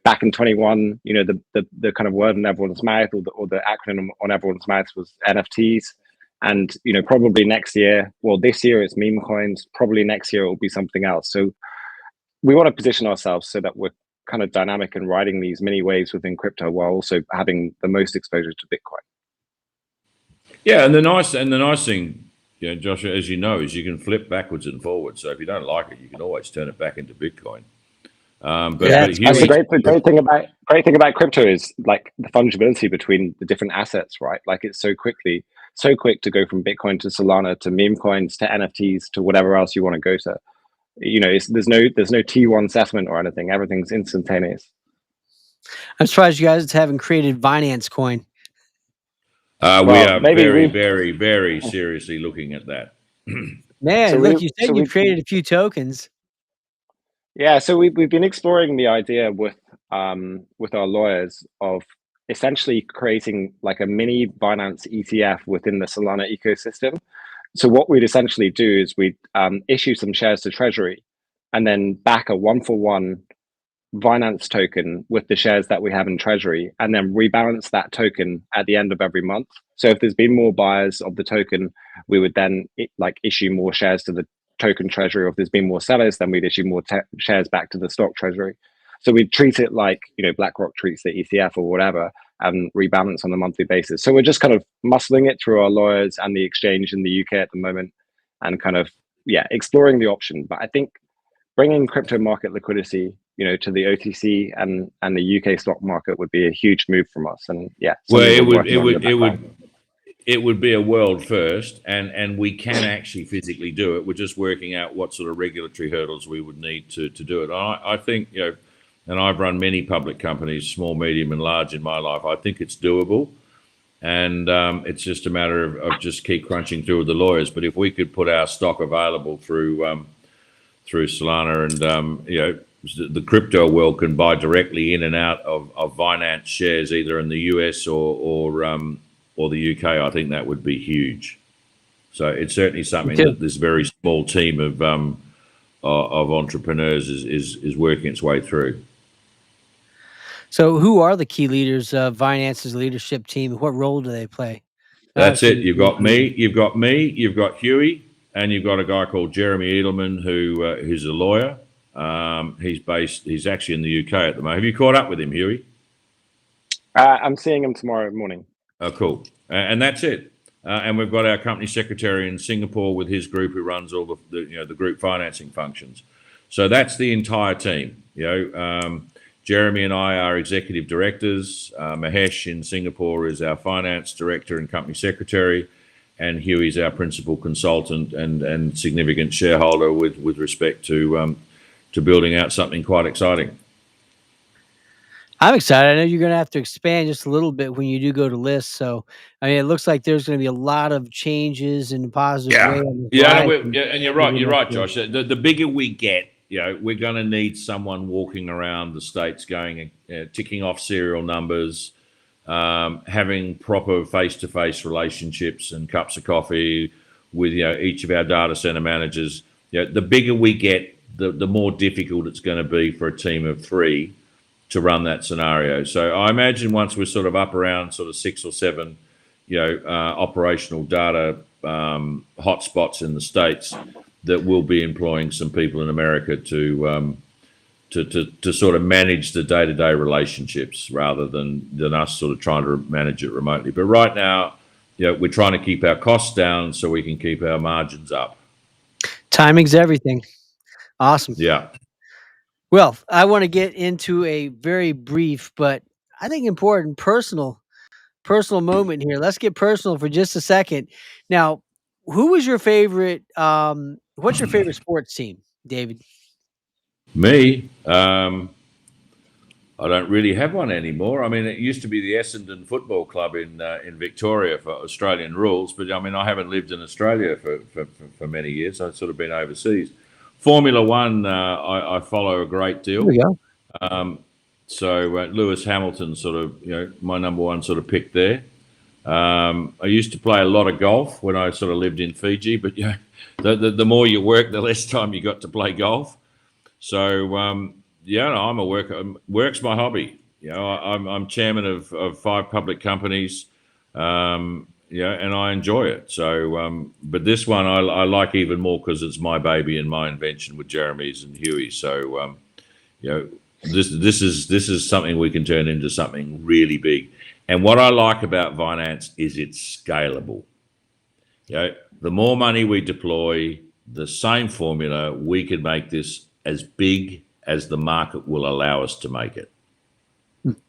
Back in 21, the kind of word on everyone's mouth, or the acronym on everyone's mouth was NFTs. And, probably next year, well, this year it's meme coins, probably next year it will be something else. So we want to position ourselves so that we're kind of dynamic and riding these mini waves within crypto while also having the most exposure to Bitcoin. Yeah, and the nice thing, Joshua, as you know, is you can flip backwards and forwards. So if you don't like it, you can always turn it back into Bitcoin. But the great thing about crypto is like the fungibility between the different assets, right? Like it's so quick to go from Bitcoin to Solana to meme coins to NFTs to whatever else you want to go to. There's no T1 settlement or anything. Everything's instantaneous. I'm surprised you guys haven't created Vinanz coin. We are very, very, very seriously looking at that. Man, so look, you said you created a few tokens. Yeah, so we've been exploring the idea with our lawyers of essentially creating like a mini Binance ETF within the Solana ecosystem. So what we'd essentially do is we'd issue some shares to Treasury and then back a 1-for-1 Vinanz token with the shares that we have in treasury, and then rebalance that token at the end of every month. So if there's been more buyers of the token, we would then issue more shares to the token treasury. Or if there's been more sellers, then we'd issue more shares back to the stock treasury. So we treat it like, BlackRock treats the ETF or whatever, and rebalance on a monthly basis. So we're just kind of muscling it through our lawyers and the exchange in the UK at the moment, and kind of exploring the option. But I think bringing crypto market liquidity, to the OTC and the UK stock market would be a huge move from us. And well, it would be a world first, and we can actually physically do it. We're just working out what sort of regulatory hurdles we would need to do it. I think, and I've run many public companies, small, medium, and large in my life. I think it's doable, and it's just a matter of just keep crunching through with the lawyers. But if we could put our stock available through Solana, and the crypto world can buy directly in and out of Vinanz shares, either in the US or the UK, I think that would be huge. So it's certainly something that this very small team of entrepreneurs is working its way through. So who are the key leaders of Vinanz's leadership team? What role do they play? That's it. You've got me, you've got Huey, and you've got a guy called Jeremy Edelman, who's a lawyer. He's actually in the UK at the moment. Have you caught up with him, Huey? I'm seeing him tomorrow morning. Oh, cool. And that's it. And we've got our company secretary in Singapore with his group, who runs all the group financing functions. So that's the entire team. Jeremy and I are executive directors. Mahesh in Singapore is our finance director and company secretary, and Huey's our principal consultant and significant shareholder with respect to building out something quite exciting. I'm excited. I know you're going to have to expand just a little bit when you do go to list. So, I mean, it looks like there's going to be a lot of changes in a positive way. And you're right, Josh. The bigger we get, we're going to need someone walking around the States going, ticking off serial numbers, having proper face-to-face relationships and cups of coffee with, each of our data center managers. The bigger we get, the more difficult it's going to be for a team of 3 to run that scenario. So I imagine once we're sort of up around sort of 6 or 7, operational data hotspots in the States, that we'll be employing some people in America to sort of manage the day-to-day relationships rather than us sort of trying to manage it remotely. But right now, we're trying to keep our costs down so we can keep our margins up. Timing's everything. Awesome. Yeah. Well, I want to get into a very brief, but I think important personal moment here. Let's get personal for just a second. Now, who was your favorite? What's your favorite sports team, David? Me? I don't really have one anymore. I mean, it used to be the Essendon Football Club in Victoria for Australian rules, but I mean, I haven't lived in Australia for many years. I've sort of been overseas. Formula One, I follow a great deal. There we go. So Lewis Hamilton, sort of, my number one sort of pick there. I used to play a lot of golf when I sort of lived in Fiji, but the more you work, the less time you got to play golf. So I'm a worker. Work's my hobby. I'm chairman of 5 public companies. And I enjoy it. So, but this one I like even more because it's my baby and my invention with Jeremy's and Huey. So, this is something we can turn into something really big. And what I like about Vinanz is it's scalable. The more money we deploy, the same formula, we can make this as big as the market will allow us to make it.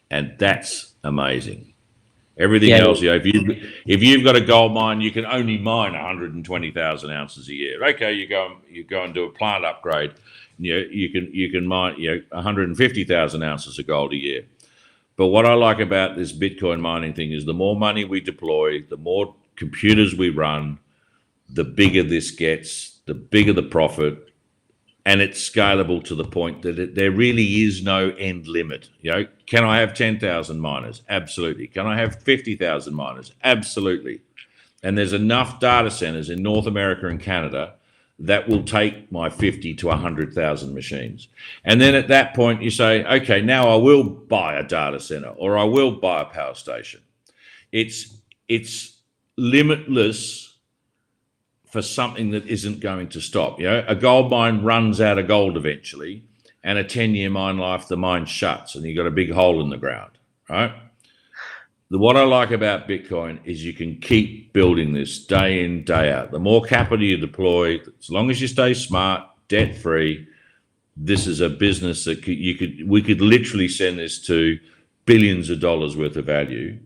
And that's amazing. Everything else, if you've got a gold mine, you can only mine 120,000 ounces a year. Okay, you go and do a plant upgrade. You can mine 150,000 ounces of gold a year. But what I like about this Bitcoin mining thing is the more money we deploy, the more computers we run, the bigger this gets, the bigger the profit. And it's scalable to the point that there really is no end limit. Can I have 10,000 miners? Absolutely. Can I have 50,000 miners? Absolutely. And there's enough data centers in North America and Canada that will take my 50 to 100,000 machines. And then at that point you say, okay, now I will buy a data center or I will buy a power station. It's limitless for something that isn't going to stop. You know, a gold mine runs out of gold eventually, and a 10-year mine life, the mine shuts and you got a big hole in the ground, right? What I like about Bitcoin is you can keep building this day in, day out. The more capital you deploy, as long as you stay smart, debt free, this is a business that we could literally send this to billions of dollars worth of value,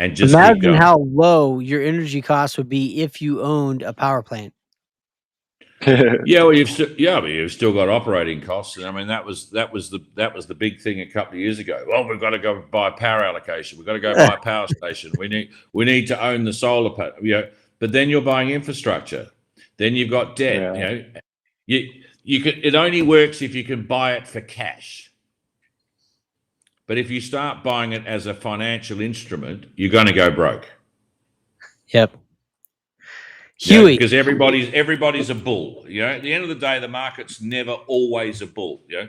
and just imagine how low your energy costs would be if you owned a power plant. Yeah, well, you've still got operating costs, and I mean that was the big thing a couple of years ago. Well, we've got to go buy power allocation. We've got to go buy a power station. We need to own the solar panel. You know, but then you're buying infrastructure. Then you've got debt. Yeah. You know, it only works if you can buy it for cash. But if you start buying it as a financial instrument, you're going to go broke. Yep. Huey, because everybody's a bull. You know, at the end of the day, the market's never always a bull. You know,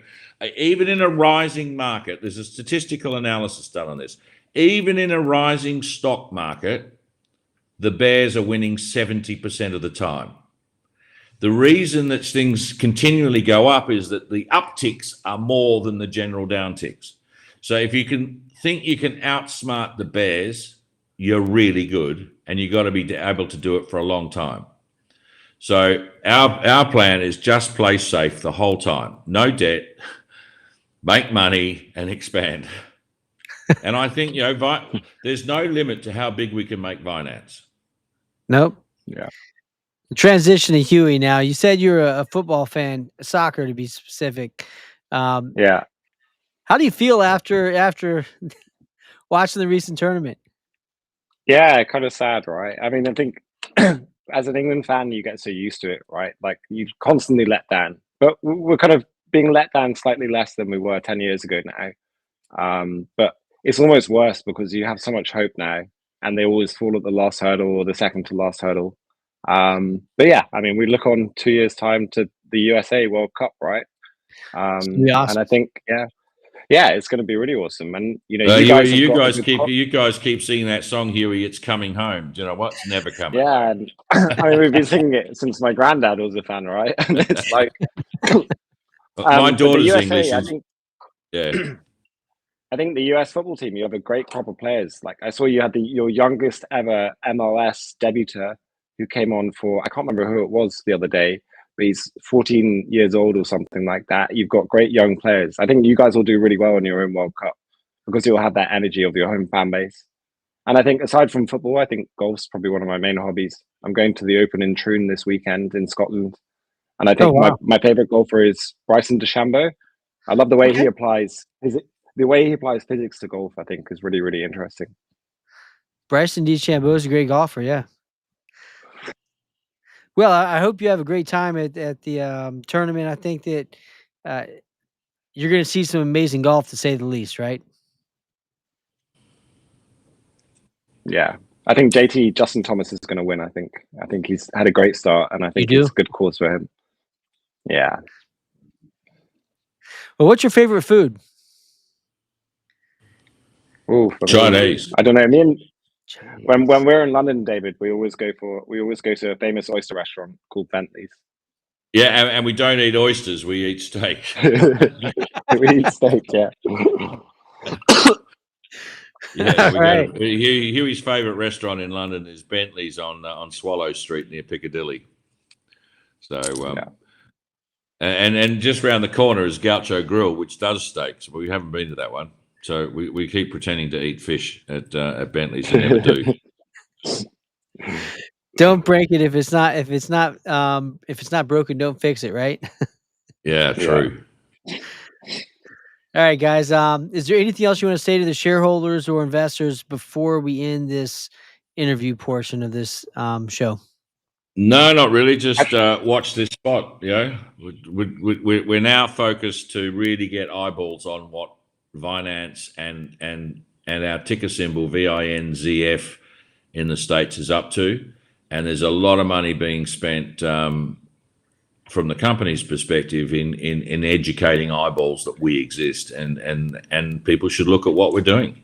even in a rising market, there's a statistical analysis done on this. Even in a rising stock market, the bears are winning 70% of the time. The reason that things continually go up is that the upticks are more than the general downticks. So if you can think you can outsmart the bears, you're really good, and you've got to be able to do it for a long time. So our plan is just play safe the whole time. No debt, make money, and expand. And I think, you know, there's no limit to how big we can make Vinanz. Nope. Yeah. Transition to Huey now. You said you're a football fan, soccer to be specific. Yeah. How do you feel after watching the recent tournament? Yeah, kind of sad, right? I mean, I think as an England fan, you get so used to it, right? Like you constantly let down, but we're kind of being let down slightly less than we were 10 years ago now. But it's almost worse because you have so much hope now, and they always fall at the last hurdle or the second to last hurdle. But yeah, I mean, we look on 2 years' time to the USA World Cup, right? Awesome. And I think, yeah, it's going to be really awesome. And you know, you guys keep singing that song, Huey. It's coming home. Do you know what's never coming? Yeah, and I mean, we've been singing it since my granddad was a fan, right? And it's like my daughter's USA, English. I think the US football team, you have a great crop of players. Like I saw you had your youngest ever MLS debuter who came on for, I can't remember who it was the other day, but he's 14 years old or something like that. You've got great young players. I think you guys will do really well in your own World Cup because you'll have that energy of your home fan base. And I think aside from football, I think golf's probably one of my main hobbies. I'm going to the Open in Troon this weekend in Scotland. And I think my favorite golfer is Bryson DeChambeau. I love the way he applies physics to golf. I think is really, really interesting. Bryson DeChambeau is a great golfer. Yeah. Well, I hope you have a great time at the tournament. I think that you're going to see some amazing golf, to say the least, right? Yeah, I think JT Justin Thomas is going to win. I think he's had a great start, and I think it's a good course for him. Yeah. Well, what's your favorite food? Oh, Chinese. I don't know. When we're in London, David, we always go to a famous oyster restaurant called Bentley's. Yeah, and we don't eat oysters; we eat steak. We eat steak, yeah. Yeah, Huey's favourite restaurant in London is Bentley's on Swallow Street near Piccadilly. So, and just round the corner is Gaucho Grill, which does steaks, but we haven't been to that one. So we keep pretending to eat fish at Bentley's and never do. Don't break it if it's not broken. Don't fix it, right? Yeah, true. All right, guys. Is there anything else you want to say to the shareholders or investors before we end this interview portion of this show? No, not really. Just watch this spot. You know, we're now focused to really get eyeballs on what Vinanz and our ticker symbol VINZF in the States is up to, and there's a lot of money being spent from the company's perspective in educating eyeballs that we exist, and people should look at what we're doing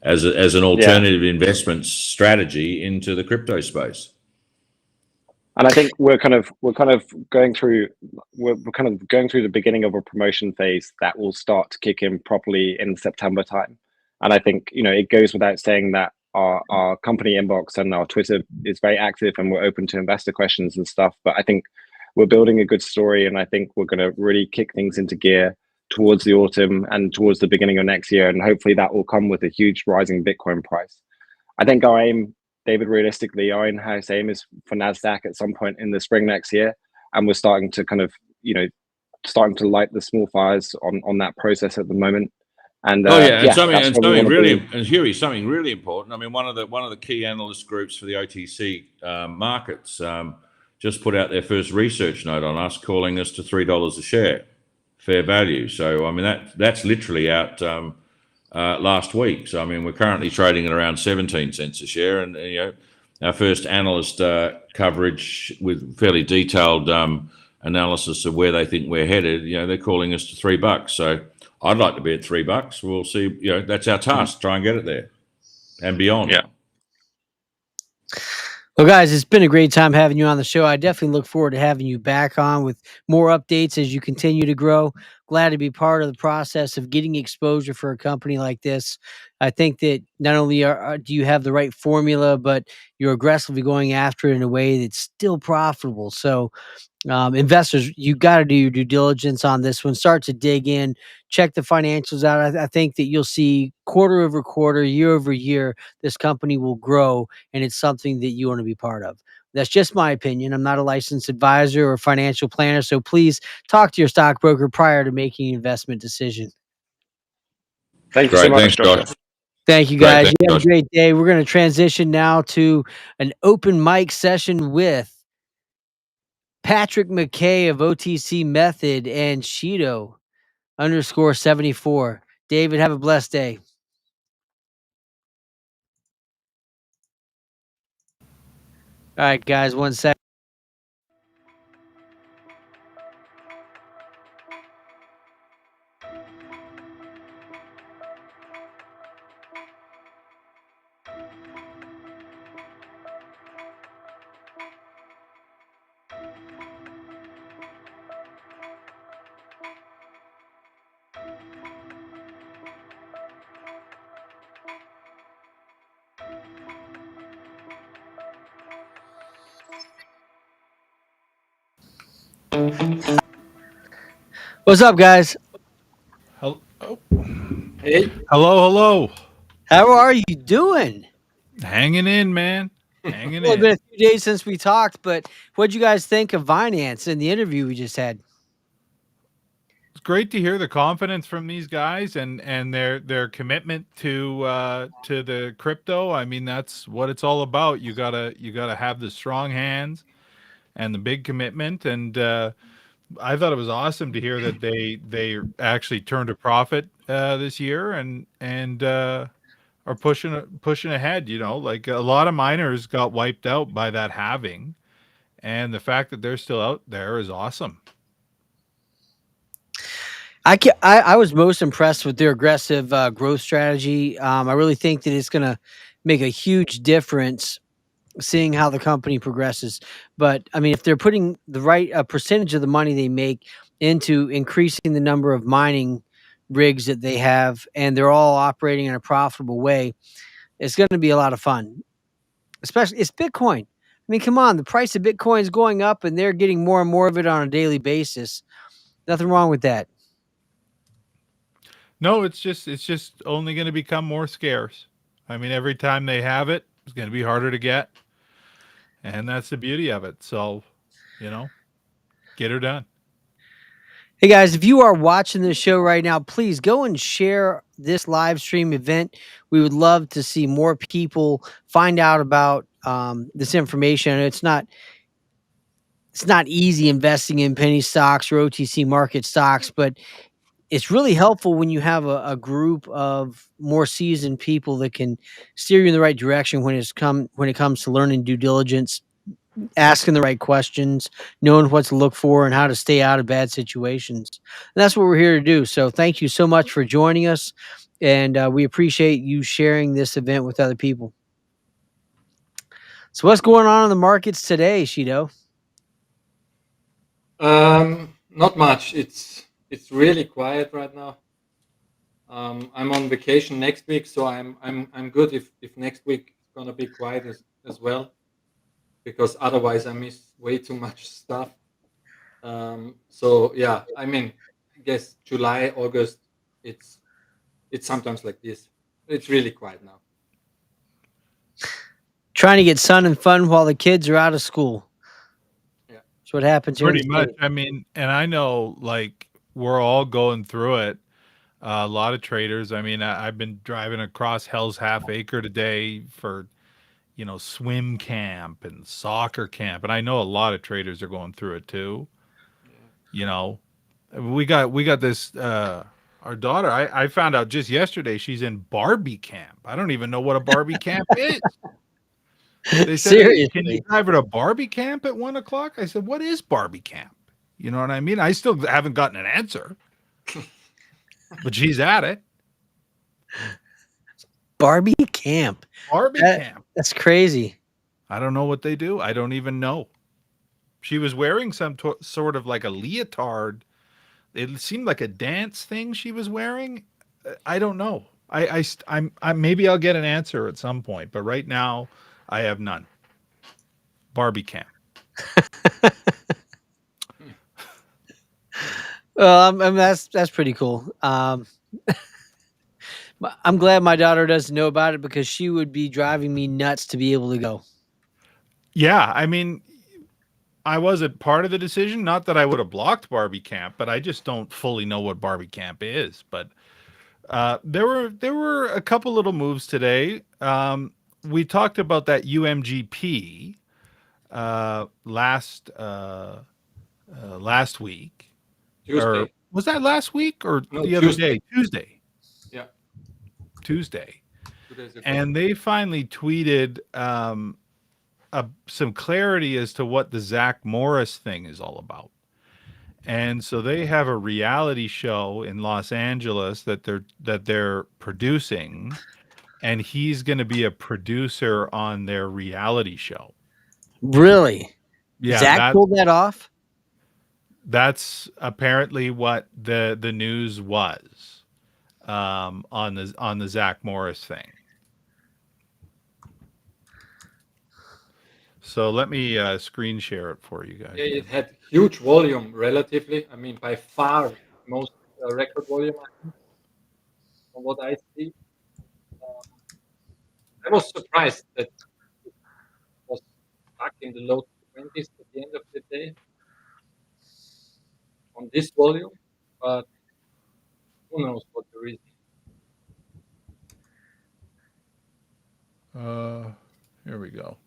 as an alternative investment strategy into the crypto space. And I think we're kind of going through the beginning of a promotion phase that will start to kick in properly in September time. And I think, you know, it goes without saying that our company inbox and our Twitter is very active, and we're open to investor questions and stuff. But I think we're building a good story, and I think we're going to really kick things into gear towards the autumn and towards the beginning of next year. And hopefully that will come with a huge rising Bitcoin price. I think our aim, David, realistically, our in-house aim is for NASDAQ at some point in the spring next year. And we're starting to kind of, you know, starting to light the small fires on that process at the moment. And something really important. I mean, one of the key analyst groups for the OTC markets just put out their first research note on us, calling us to $3 a share, fair value. So I mean that's literally out last week. So I mean we're currently trading at around 17 cents a share, and you know our first analyst coverage with fairly detailed analysis of where they think we're headed. You know, they're calling us to $3. So I'd like to be at $3. We'll see. You know, that's our task. Try and get it there and beyond. Yeah. Well, guys, it's been a great time having you on the show. I definitely look forward to having you back on with more updates as you continue to grow. Glad to be part of the process of getting exposure for a company like this. I think that not only do you have the right formula, but you're aggressively going after it in a way that's still profitable. So investors, you got to do your due diligence on this one. Start to dig in, check the financials out. I think that you'll see quarter over quarter, year over year, this company will grow, and it's something that you want to be part of. That's just my opinion. I'm not a licensed advisor or financial planner, so please talk to your stockbroker prior to making an investment decision. Thank you so much, Josh. Thank you, guys. You have a great day. We're going to transition now to an open mic session with Patrick McKay of OTC Method and Shido _74. David, have a blessed day. All right, guys, 1 second. What's up, guys? Hello. Hey. Hello. How are you doing? Hanging in, man. Hanging in. It's been a few days since we talked, but what'd you guys think of Vinanz in the interview we just had? It's great to hear the confidence from these guys and their commitment to the crypto. I mean, that's what it's all about. You gotta have the strong hands and the big commitment. And I thought it was awesome to hear that they actually turned a profit this year and are pushing ahead. You know, like a lot of miners got wiped out by that halving, and the fact that they're still out there is awesome. I was most impressed with their aggressive growth strategy. I really think that it's going to make a huge difference seeing how the company progresses. But I mean, if they're putting the right percentage of the money they make into increasing the number of mining rigs that they have, and they're all operating in a profitable way, it's going to be a lot of fun. Especially, it's Bitcoin. I mean, come on, the price of Bitcoin is going up, and they're getting more and more of it on a daily basis. Nothing wrong with that. No, it's just only going to become more scarce. I mean, every time they have it, it's going to be harder to get. And that's the beauty of it. So, you know, get her done. Hey guys, if you are watching this show right now, please go and share this live stream event. We would love to see more people find out about this information. It's not easy investing in penny stocks or OTC market stocks, but it's really helpful when you have a group of more seasoned people that can steer you in the right direction when it comes to learning due diligence asking the right questions, knowing what to look for, and how to stay out of bad situations. And that's what we're here to do. So thank you so much for joining us, and we appreciate you sharing this event with other people. So what's going on in the markets today, Shido? Not much. It's really quiet right now. I'm on vacation next week, so I'm good if next week is gonna be quiet as well, because otherwise I miss way too much stuff. So yeah, I mean, I guess July, August, it's it's sometimes like this. It's really quiet now. Trying to get sun and fun while the kids are out of school. Yeah. That's what happens here in Pretty the much. States. I mean, and I know like we're all going through it. A lot of traders. I mean, I've been driving across Hell's Half Acre today for, swim camp and soccer camp, and I know a lot of traders are going through it too. Yeah. You know, we got this. Our daughter. I found out just yesterday she's in Barbie camp. I don't even know what a Barbie camp is. They said, "Hey, can you Seriously. drive her to Barbie camp at 1 o'clock?" I said, "What is Barbie camp?" You know what I mean? I still haven't gotten an answer, but she's at it. Barbie camp. Barbie That- camp. That's crazy. I don't know what they do. I don't even know. She was wearing some sort of like a leotard. It seemed like a dance thing she was wearing. I don't know. I'm maybe I'll get an answer at some point, but right now I have none. Barbie camp. Well, that's pretty cool. I'm glad my daughter doesn't know about it, because she would be driving me nuts to be able to go. Yeah, I mean, I wasn't part of the decision. Not that I would have blocked Barbie camp, but I just don't fully know what Barbie camp is. But there were a couple little moves today. We talked about that UMGP last week. Tuesday. Or was that last week or No, the other Tuesday. day? Tuesday. Yeah. Tuesday. 2 days ago. And they finally tweeted some clarity as to what the Zach Morris thing is all about. And so they have a reality show in Los Angeles that they're producing, and he's going to be a producer on their reality show. Really? Yeah, Zach pulled that off? that's apparently what the news was on the Zach Morris thing. So let me screen share it for you guys. Yeah, it had huge volume relatively. I mean, by far most record volume, I think, from what I see. I was surprised that it was stuck in the low 20s at the end of the day on this volume, but who knows what the reason is. Here we go.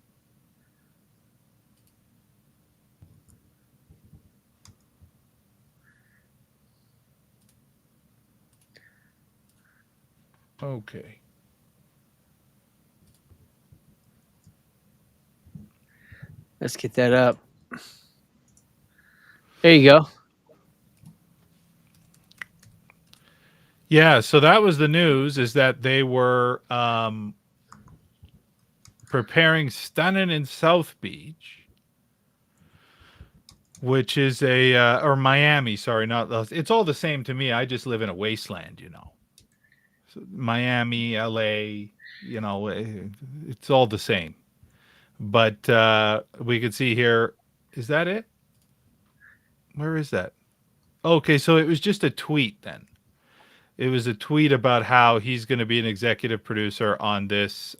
Okay. Let's get that up. There you go. Yeah, so that was the news, is that they were preparing Stunning in South Beach, which is or Miami, sorry, it's all the same to me. I just live in a wasteland, So Miami, LA, it's all the same. But we could see here, is that it? Where is that? Okay, so it was just a tweet then. It was a tweet about how he's going to be an executive producer on this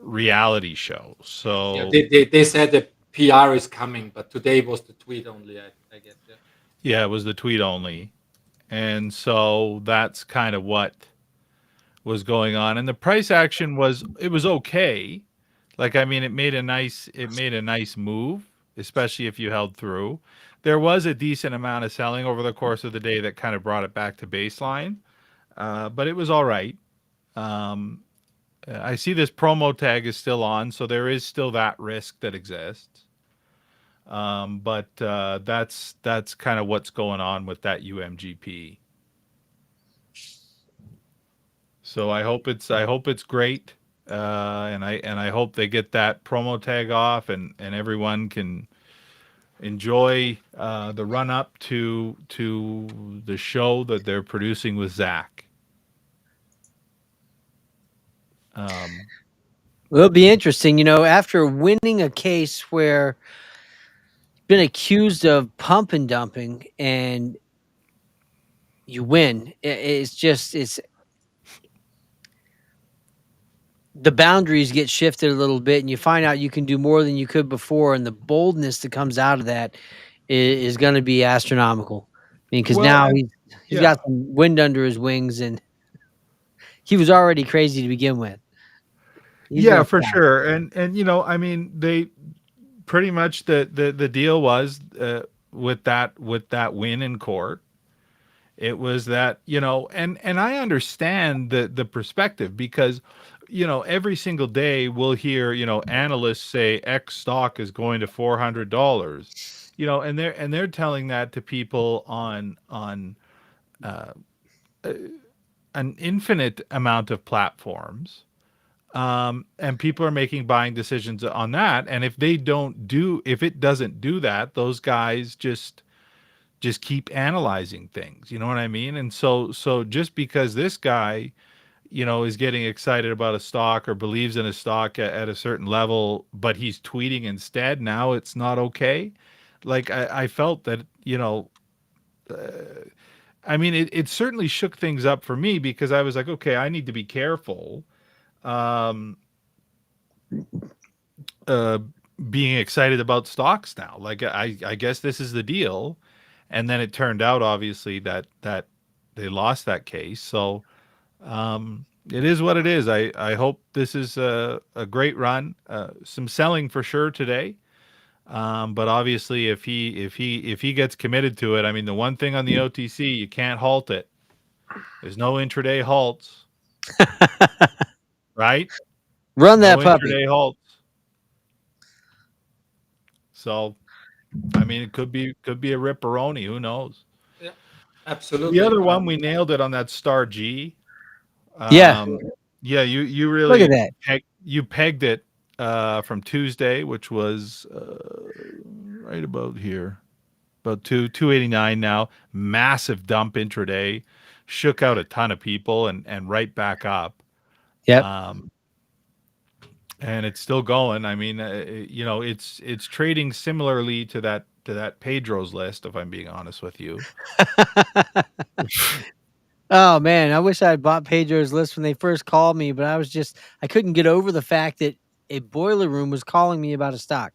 reality show. So Yeah, they said the PR is coming, but today was the tweet only, I guess. Yeah. Yeah, it was the tweet only. And so that's kind of what was going on. And the price action was okay. Like, I mean, it made a nice move, especially if you held through. There was a decent amount of selling over the course of the day that kind of brought it back to baseline. But it was all right. I see this promo tag is still on, so there is still that risk that exists. But that's kind of what's going on with that UMGP. So I hope it's great, and I hope they get that promo tag off, and everyone can enjoy the run up to the show that they're producing with Zach. It'll be interesting, after winning a case where been accused of pump and dumping and you win. It's the boundaries get shifted a little bit, and you find out you can do more than you could before, and the boldness that comes out of that is going to be astronomical. I mean, because now he's got some wind under his wings, and he was already crazy to begin with. Yeah, for sure. And I mean, they pretty much the deal was with that win in court. It was that, and I understand the perspective, because every single day we'll hear, analysts say X stock is going to $400, and they're telling that to people on an infinite amount of platforms. And people are making buying decisions on that. And if it doesn't do that, those guys just keep analyzing things. You know what I mean? And so just because this guy, is getting excited about a stock or believes in a stock at a certain level, but he's tweeting instead, now it's not okay. Like I felt that, I mean, it certainly shook things up for me, because I was like, okay, I need to be careful. Being excited about stocks now. Like I guess this is the deal. And then it turned out, obviously, that they lost that case. So it is what it is. I hope this is a great run. Some selling for sure today. But obviously, if he gets committed to it, I mean, the one thing on the OTC, you can't halt it. There's no intraday halts. Right? Run that puppy. Intraday halts. So, I mean, it could be a ripperoni. Who knows? Yeah, absolutely. The other one, we nailed it on that Star G. Yeah, you really look at that. You pegged it from Tuesday, which was right about here, about 289 now. Massive dump intraday, shook out a ton of people, and right back up. Yep. And it's still going. I mean, it's trading similarly to that Pedro's list, if I'm being honest with you. Oh man, I wish I had bought Pedro's list when they first called me, but I couldn't get over the fact that a boiler room was calling me about a stock.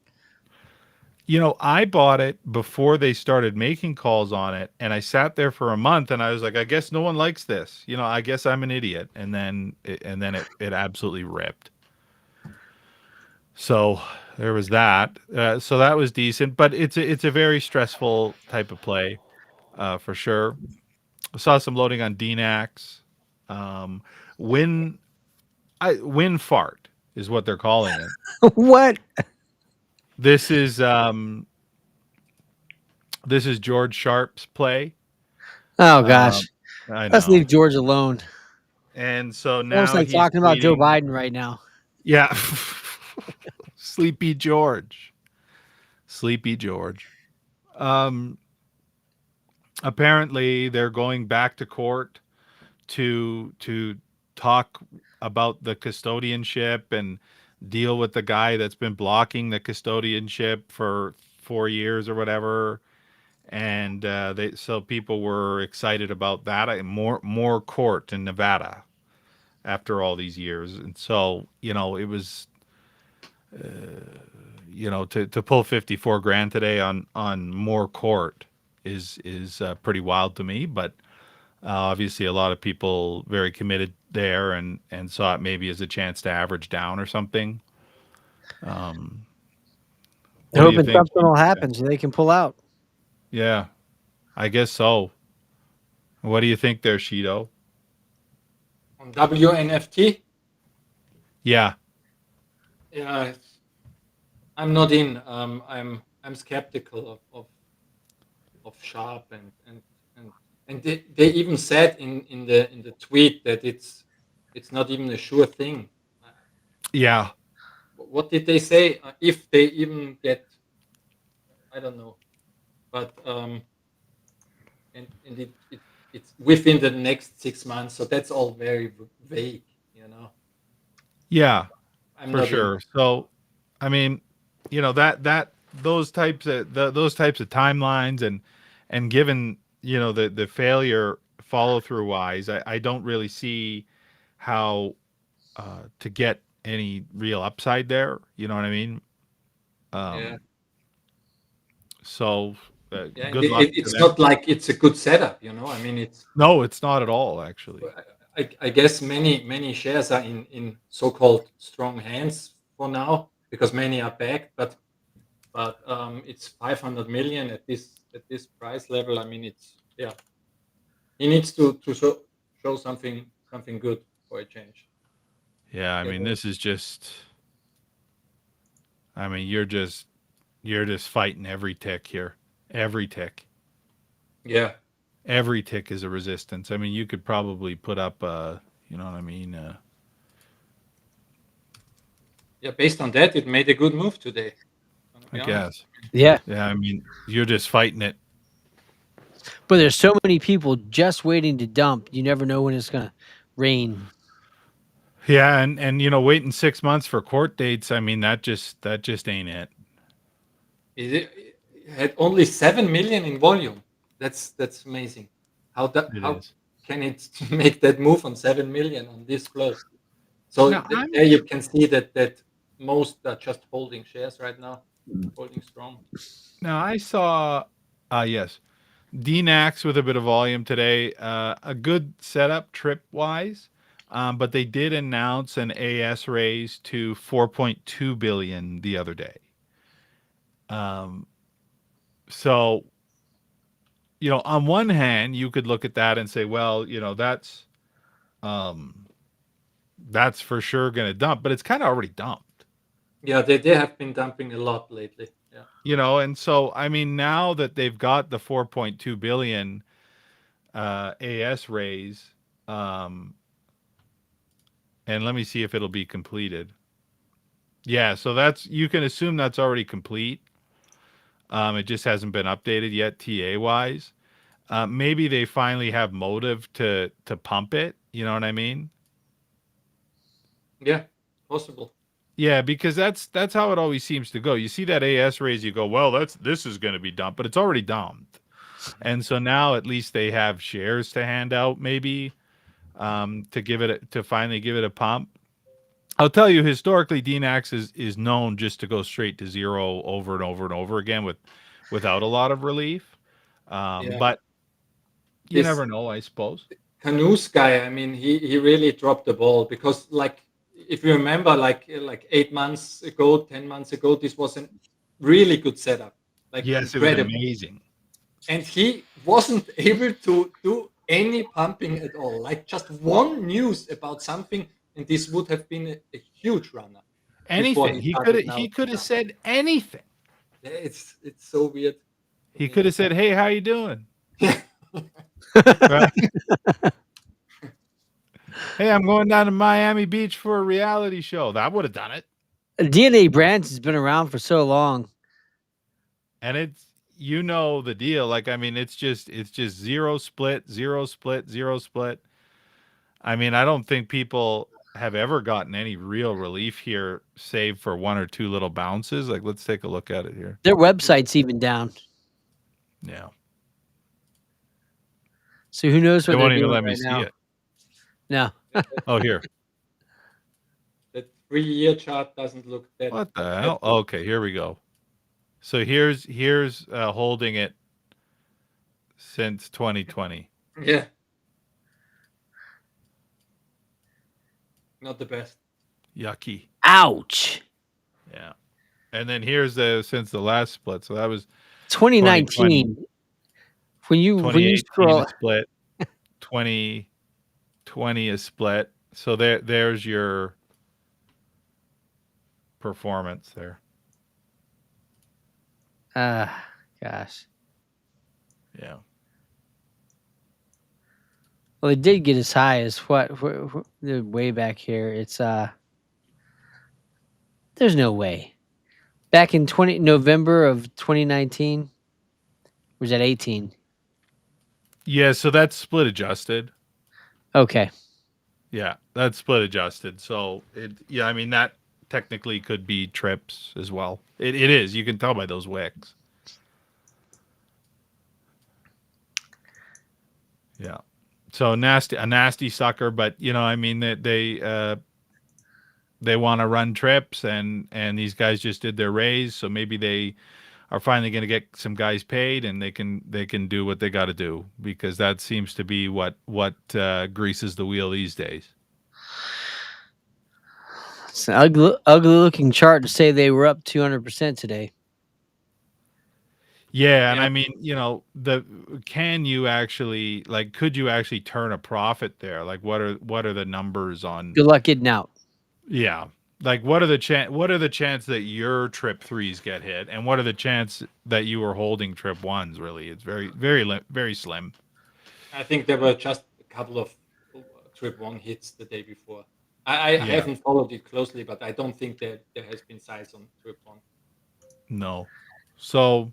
I bought it before they started making calls on it, and I sat there for a month, and I was like, I guess no one likes this. I guess I'm an idiot. And then it absolutely ripped. So there was that. So that was decent, but it's a very stressful type of play, for sure. I saw some loading on DNAX. Win fart is what they're calling it. What? This is George Sharp's play. Oh gosh, let's know. leave George alone. And so now almost like he's talking about Joe tweeting- Biden right now. Yeah. Sleepy George. Apparently they're going back to court to talk about the custodianship and deal with the guy that's been blocking the custodianship for 4 years or whatever. And so people were excited about that. More court in Nevada after all these years. And so, it was to pull 54 grand today on more court is pretty wild to me. But obviously a lot of people very committed there and saw it maybe as a chance to average down or something. Hoping something will happen so they can pull out. Yeah, I guess so. What do you think there, Shido? On WNFT? Yeah. Yeah, I'm not in. I'm skeptical of Sharp and they even said in the tweet that it's not even a sure thing. Uh, Yeah. What did they say? If they even get, I don't know, but and it's within the next 6 months, so that's all very vague, you know. Yeah, I'm for not in. sure. So, I mean, that those types of those types of timelines and given the failure follow through wise, I don't really see how to get any real upside there. You know what I mean? Yeah, Um, so yeah, and good luck to it's them. not like it's a good setup, you know. I mean, it's No, it's not at all, actually. I guess many shares are in so-called strong hands for now because many are backed, but it's 500 million at this price level. I mean, it's yeah, he needs to show something good for a change. Yeah, I Yeah, mean, this is just. I mean, you're just fighting every tick here. Every tick. yeah, Every tick is a resistance. I mean, you could probably put up you know what I mean? yeah. Based on that, it made a good move today. Gonna I be honest. guess. Yeah. Yeah, I mean, you're just fighting it. But there's so many people just waiting to dump. You never know when it's gonna rain. Yeah, and waiting 6 months for court dates, I mean, that just ain't it. It had only 7 million in volume. That's amazing. It How is. can it make that move on 7 million on this flow? So Now I'm there you can see that most are just holding shares right now, holding strong. now I saw yes. DNAX with a bit of volume today. A good setup trip wise. But they did announce an AS raise to 4.2 billion the other day. Um, so on one hand, you could look at that and say, well, um, that's for sure going to dump, but it's kind of already dumped. Yeah, they have been dumping a lot lately. Yeah, And so I mean, now that they've got the 4.2 billion AS raise, um, and let me see if it'll be completed. Yeah, so you can assume that's already complete. It just hasn't been updated yet, TA wise. Maybe they finally have motive to pump it. You know what I mean? yeah, possible. Yeah, because that's how it always seems to go. You see that AS raise, you go, well, this is going to be dumped, but it's already dumped. And so now at least they have shares to hand out, maybe to finally give it a pump. I'll tell you, historically, DNAX is known just to go straight to zero over and over and over again without a lot of relief. Yeah, But you this never know, I suppose. Canoes guy. I mean, he really dropped the ball because like if you remember, like 8 months ago, 10 months ago, this was a really good setup, like Yes, it was incredible. amazing. And he wasn't able to do any pumping at all. Like just one news about something, and this would have been a huge runner before Anything he he could started have now. he could have said anything. Yeah, it's so weird for He me. could have said, "Hey, how you doing?" Yeah, Right? Hey, I'm going down to Miami Beach for a reality show. That would have done it. DNA Brands has been around for so long. And it's the deal. Like, I mean, it's just zero split, zero split, zero split. I mean, I don't think people have ever gotten any real relief here, save for one or two little bounces. Like, let's take a look at it here. Their website's even down. Yeah. So who knows They what they're won't even doing let me right see now? it. No. Oh, here. that 3 year chart doesn't look What the that hell? good. Okay, here we go. So here's holding it since 2020. Yeah, not the best. Yucky. Ouch. Yeah. And then here's since the last split. So that was 2020, 2019. When you 2018 scroll, a split, 2020 a split. So there's your performance there. Gosh. Yeah. Well, it did get as high as what way back here. It's there's no way. Back in November of 2019, was at 18. Yeah, so that's split adjusted. Okay. Yeah, that's split adjusted. So yeah, I mean that technically could be trips as well. It is. You can tell by those wicks. Yeah. So a nasty sucker, but I mean they want to run trips and these guys just did their raise, so maybe they are finally going to get some guys paid and they can do what they got to do, because that seems to be what greases the wheel these days. It's an ugly looking chart to say they were up 200% today. Yeah, and I mean, can you actually, like, could you actually turn a profit there? Like, what are the numbers on? Good luck getting out. Yeah, like what are the chance that your trip threes get hit, and what are the chance that you were holding trip ones? Really, it's very slim. I think there were just a couple of trip one hits the day before. I haven't followed it closely, but I don't think that there has been size on trip one. No. So,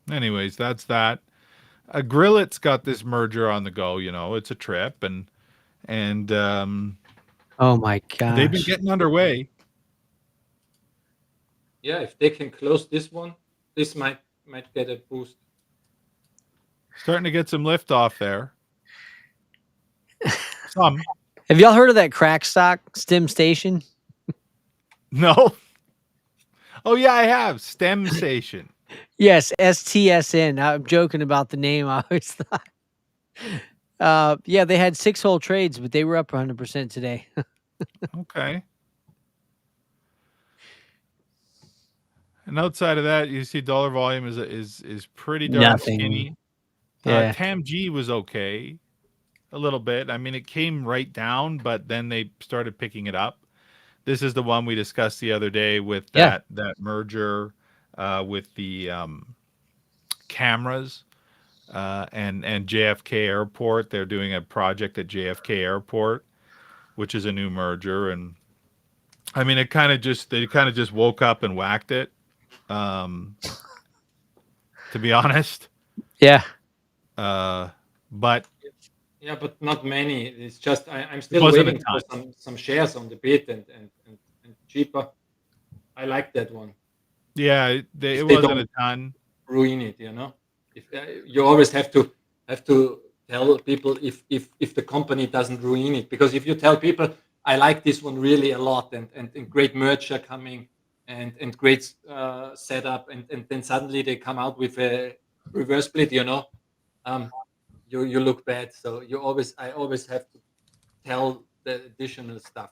anyways, that's that. Grillet's got this merger on the go. It's a trip, and oh my gosh, they've been getting underway. Yeah, if they can close this one, this might get a boost. Starting to get some lift off there. Some. Have y'all heard of that crack stock, Stem Station? No. Oh yeah, I have. Stem Station. Yes, STSN. I'm joking about the name. I always thought. Yeah, they had 6-hole trades, but they were up 100% today. Okay. And outside of that, you see dollar volume is pretty darn skinny. Yeah. TAMG was okay, a little bit. I mean, it came right down, but then they started picking it up. This is the one we discussed the other day with that merger with the cameras and JFK Airport. They're doing a project at JFK Airport, which is a new merger. And I mean, they kind of just woke up and whacked it. To be honest. Yeah. But yeah, but not many. It's just I'm still waiting for some shares on the bit and cheaper. I like that one. Yeah, it wasn't a ton. Ruin it, If you always have to tell people if the company doesn't ruin it, because if you tell people I like this one really a lot and great merger coming and great setup and then suddenly they come out with a reverse split, you look bad. So I always have to tell the additional stuff,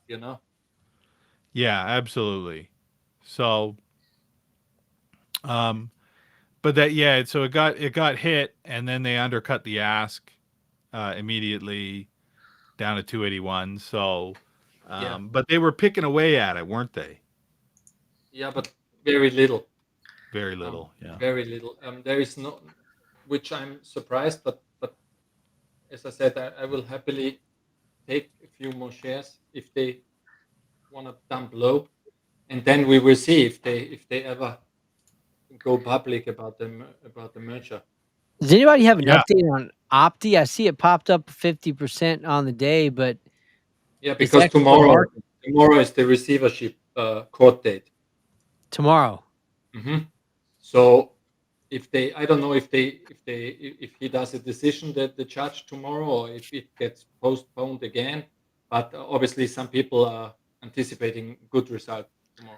Yeah, absolutely. So, but so it got hit, and then they undercut the ask immediately down to 281. So, but they were picking away at it, weren't they? Yeah, but very little. Very little. Yeah. Very little. There is no, which I'm surprised, but as I said, I will happily take a few more shares if they want to dump low, and then we will see if they ever go public about the merger. Does anybody have an update on Opti? I see it popped up 50% on the day, but yeah, because tomorrow is the receivership court date. Tomorrow. Mm-hmm. So I don't know if he does a decision, that the judge tomorrow, or if it gets postponed again. But obviously, some people are anticipating good result tomorrow.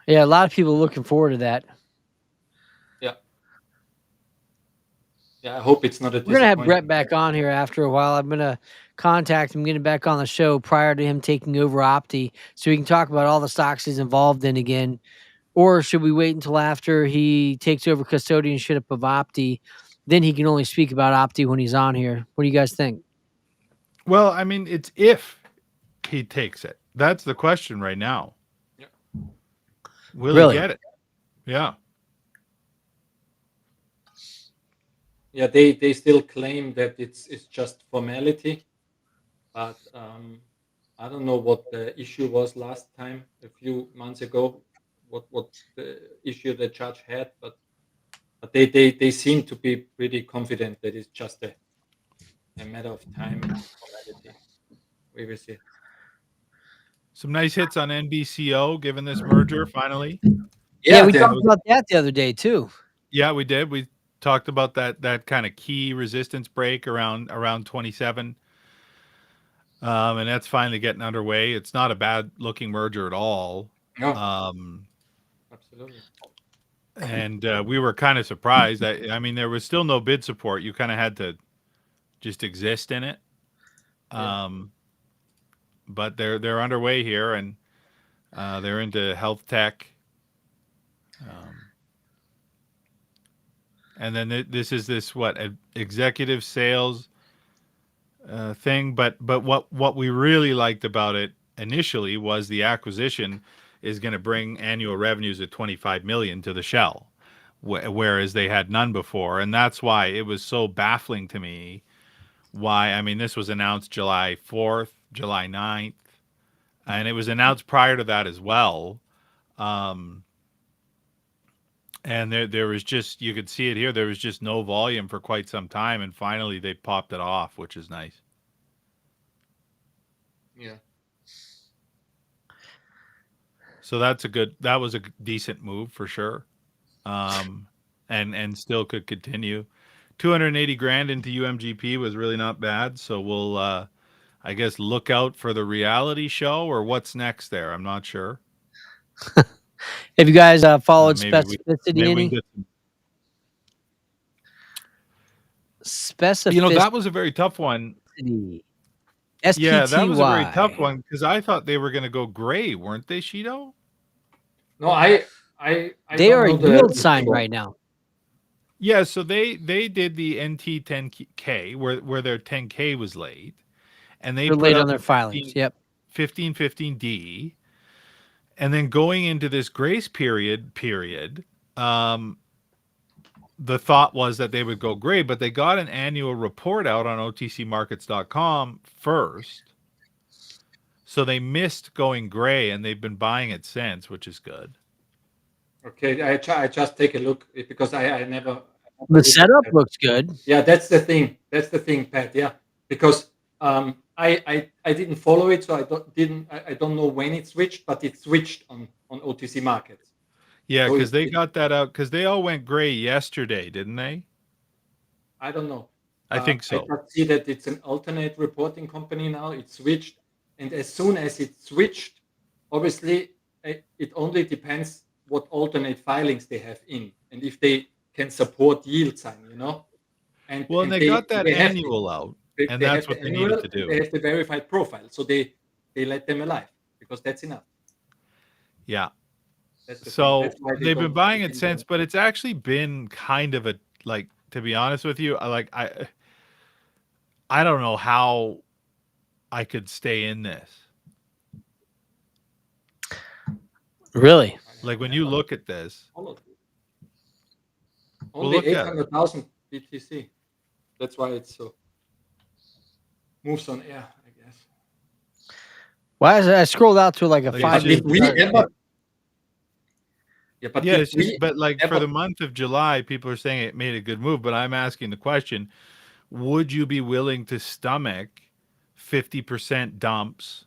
Yeah, a lot of people are looking forward to that. Yeah, I hope it's not a We're going to have Brett back on here after a while. I'm going to contact him, get him back on the show prior to him taking over Opti, so we can talk about all the stocks he's involved in again. Or should we wait until after he takes over custodianship of Opti? Then he can only speak about Opti when he's on here. What do you guys think? Well, I mean, it's if he takes it. That's the question right now. Yeah. Will Really? he get it? Yeah. Yeah, they still claim that it's just formality, but I don't know what the issue was last time, a few months ago, what the issue the judge had, but they seem to be pretty confident that it's just a matter of time and formality. We will see. Some nice hits on NBCO given this merger finally. Yeah, we the- talked about that the other day too. Yeah, we did. We talked about that kind of key resistance break around 27. And that's finally getting underway. It's not a bad looking merger at all. no, Um, absolutely. and we were kind of surprised. I mean, there was still no bid support. You kind of had to just exist in it. Yeah. But they're underway here, and they're into health tech. And then this is executive sales thing. But what we really liked about it initially was the acquisition is going to bring annual revenues of 25 million to the shell, whereas they had none before, and that's why it was so baffling to me. Why? I mean, this was announced July 4th, July 9th, and it was announced prior to that as well. And there was just, you could see it here, there was just no volume for quite some time, and finally they popped it off, which is nice. Yeah. So that was a decent move for sure. And still could continue. 280 grand into UMGP was really not bad. So we'll, I guess, look out for the reality show or what's next there. I'm not sure. Have you guys followed Maybe Specificity we any? can get some. Specificity. That was a very tough one. SPTY. Yeah, that was a very tough one because I thought they were going to go gray, weren't they, Shido? No, I They don't are a know the yield sign symbol. right now. Yeah, so they did the NT 10K where their 10K was late, and they They're put late out on their the filings. Yep. 1515D, and then going into this grace period, the thought was that they would go gray, but they got an annual report out on OTCmarkets.com first, so they missed going gray, and they've been buying it since, which is good. Okay, I just take a look because I never. The setup looks good. Yeah, that's the thing. That's the thing, Pat. Yeah, because I didn't follow it, so I don't know when it switched, but it switched on OTC markets. Yeah, So because they got that out because they all went gray yesterday, didn't they? I don't know. I think so. I just see that it's an alternate reporting company now. It switched, and as soon as it switched, obviously it only depends what alternate filings they have in, and if they can support yield sign, And Well, and they got that annual out, and they that's have what the they annual, needed to do. They have the verified profile, so they let them alive because that's enough. Yeah. That's the So thing. That's why they've been don't buying it in since, the- but it's actually been kind of to be honest with you, I don't know how I could stay in this. Really? Like when you look at this, Only look at it. 800,000 BTC. That's why it's so moves on air, I guess. Why is it? I scrolled out to like a Like, 5 it's minute just- chart. But yeah, it's just, but like for the month of July, people are saying it made a good move, but I'm asking the question, would you be willing to stomach 50% dumps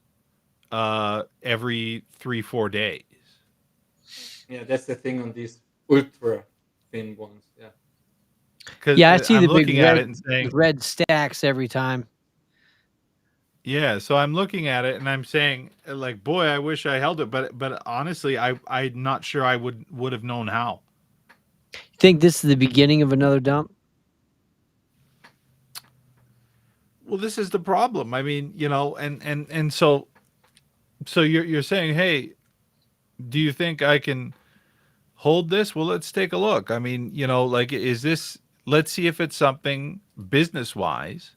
every 3-4 days? Yeah, that's the thing on these ultra thin ones. Yeah. Because Yeah, I see I'm the big looking at it and saying, red stacks every time. yeah, so I'm looking at it and I'm saying, like, boy, I wish I held it, but honestly, I'm not sure I would have known how. You think this is the beginning of another dump? Well, this is the problem. I mean, and so you're saying, hey, do you think I can hold this? Well, let's take a look. I mean, like, is this? Let's see if it's something business wise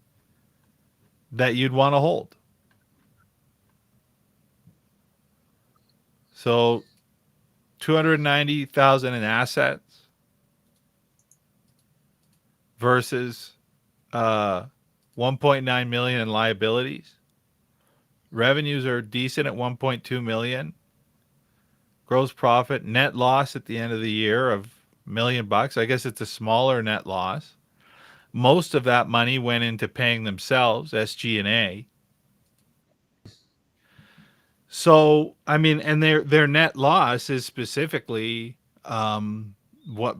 that you'd want to hold. So $290,000 in assets versus 1.9 million in liabilities. Revenues are decent at 1.2 million. Gross profit, net loss at the end of the year of $1 million. I guess it's a smaller net loss. Most of that money went into paying themselves, SG&A. So, I mean, and their net loss is specifically what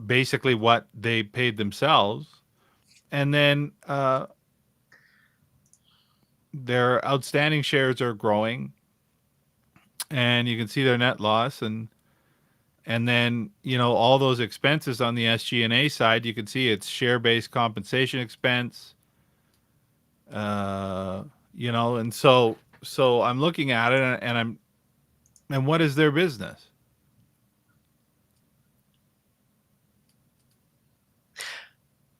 they paid themselves, and then their outstanding shares are growing, and you can see their net loss, and then all those expenses on the SG&A side, you can see it's share-based compensation expense, and so I'm looking at it, and what is their business?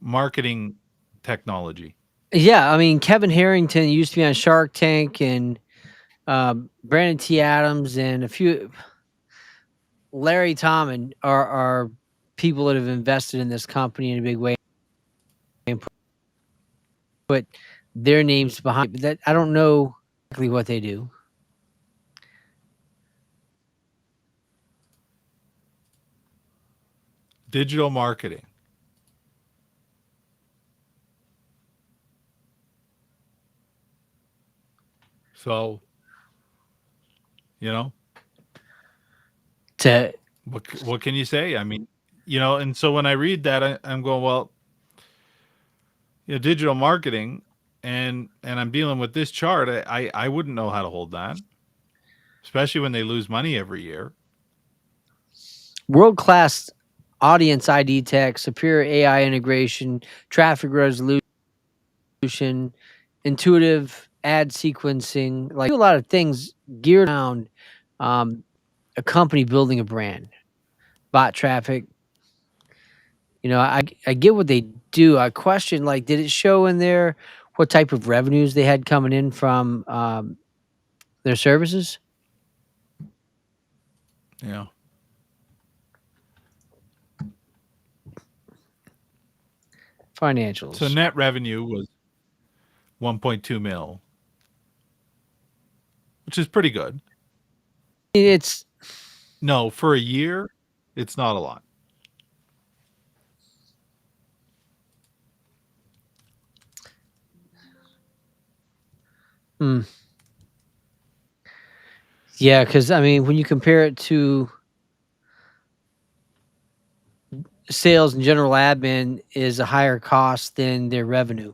Marketing technology. Yeah, I mean, Kevin Harrington used to be on Shark Tank, and Brandon T. Adams and a few. Larry Tommen are people that have invested in this company in a big way and put their names behind it. But I don't know exactly what they do. Digital marketing. So, what can you say? I mean, and so when I read that, I'm going, well, digital marketing, and I'm dealing with this chart. I wouldn't know how to hold that, especially when they lose money every year. World-class audience ID tech, superior AI integration, traffic resolution, intuitive ad sequencing, like do a lot of things geared around a company building a brand, bot traffic. I get what they do. I question, like, did it show in there what type of revenues they had coming in from their services? Yeah. Financials. So net revenue was 1.2 mil, which is pretty good. It's no, for a year, it's not a lot. Yeah, because I mean, when you compare it to sales and general admin is a higher cost than their revenue.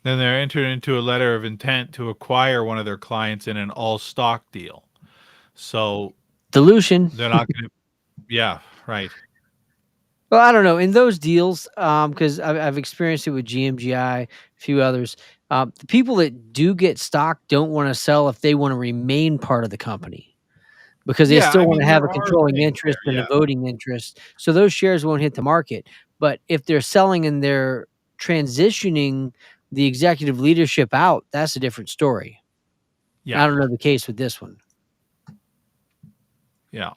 Then they're entered into a letter of intent to acquire one of their clients in an all-stock deal. So Dilution. they're not going to. Yeah, right. Well, I don't know. In those deals, because I've experienced it with GMGI, a few others, the people that do get stock don't want to sell if they want to remain part of the company, because they still want to have a controlling interest and a voting interest. So those shares won't hit the market. But if they're selling and they're transitioning the executive leadership out, that's a different story. Yeah. I don't know the case with this one. Yeah.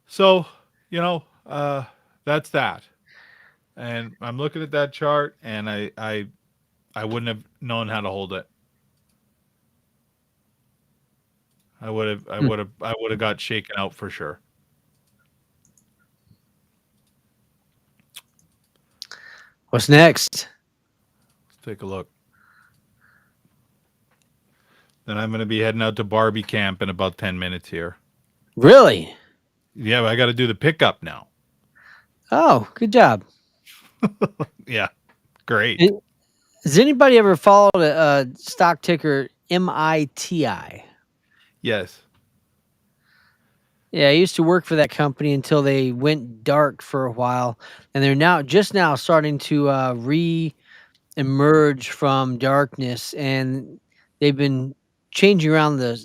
So, that's that. And I'm looking at that chart, and I wouldn't have known how to hold it. I would have got shaken out for sure. What's next? Let's take a look. Then I'm going to be heading out to Barbie camp in about 10 minutes here. Really? Yeah, but I got to do the pickup now. Oh, good job. Yeah, great. Has anybody ever followed a stock ticker MITI? Yes. Yeah, I used to work for that company until they went dark for a while, and they're just now starting to re-emerge from darkness, and they've been changing around the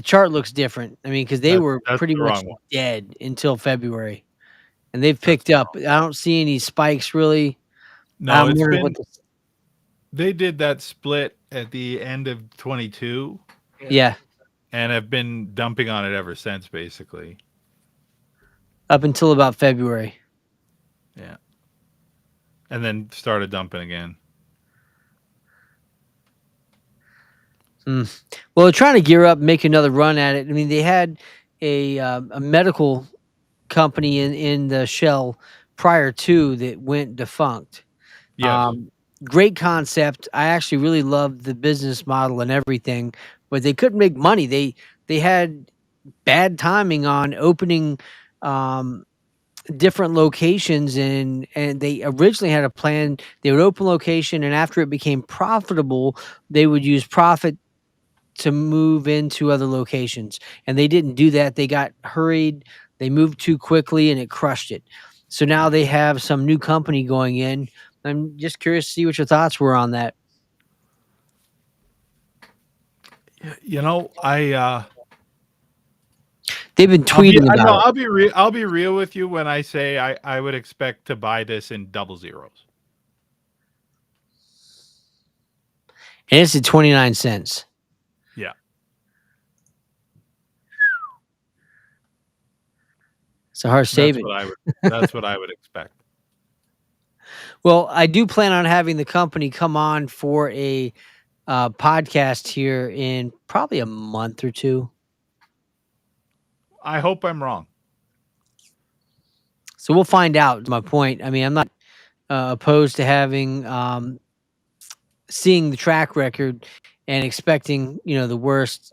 chart looks different. I mean, because they were pretty much dead until February, and they've picked up. I don't see any spikes really. No, they did that split at the end of 22 Yeah, and have been dumping on it ever since, basically. up until about February. Yeah. And then started dumping again. Well, they're trying to gear up, make another run at it. I mean, they had a medical company in the shell prior to that went defunct. Yes. Great concept. I actually really loved the business model and everything, but they couldn't make money. They had bad timing on opening different locations, and they originally had a plan. They would open location, and after it became profitable, they would use profit to move into other locations, and they didn't do that. They got hurried, they moved too quickly, and it crushed it. So now they have some new company going in. I'm just curious to see what your thoughts were on that. You know, They've been tweeting about it. I'll be real with you when I say I would expect to buy this in double zeros. And it's at 29 cents. Yeah. It's a hard saving. That's what I would expect. Well, I do plan on having the company come on for a podcast here in probably a month or two. I hope I'm wrong. So we'll find out. Is my point. I mean, I'm not opposed to having seeing the track record and expecting, the worst,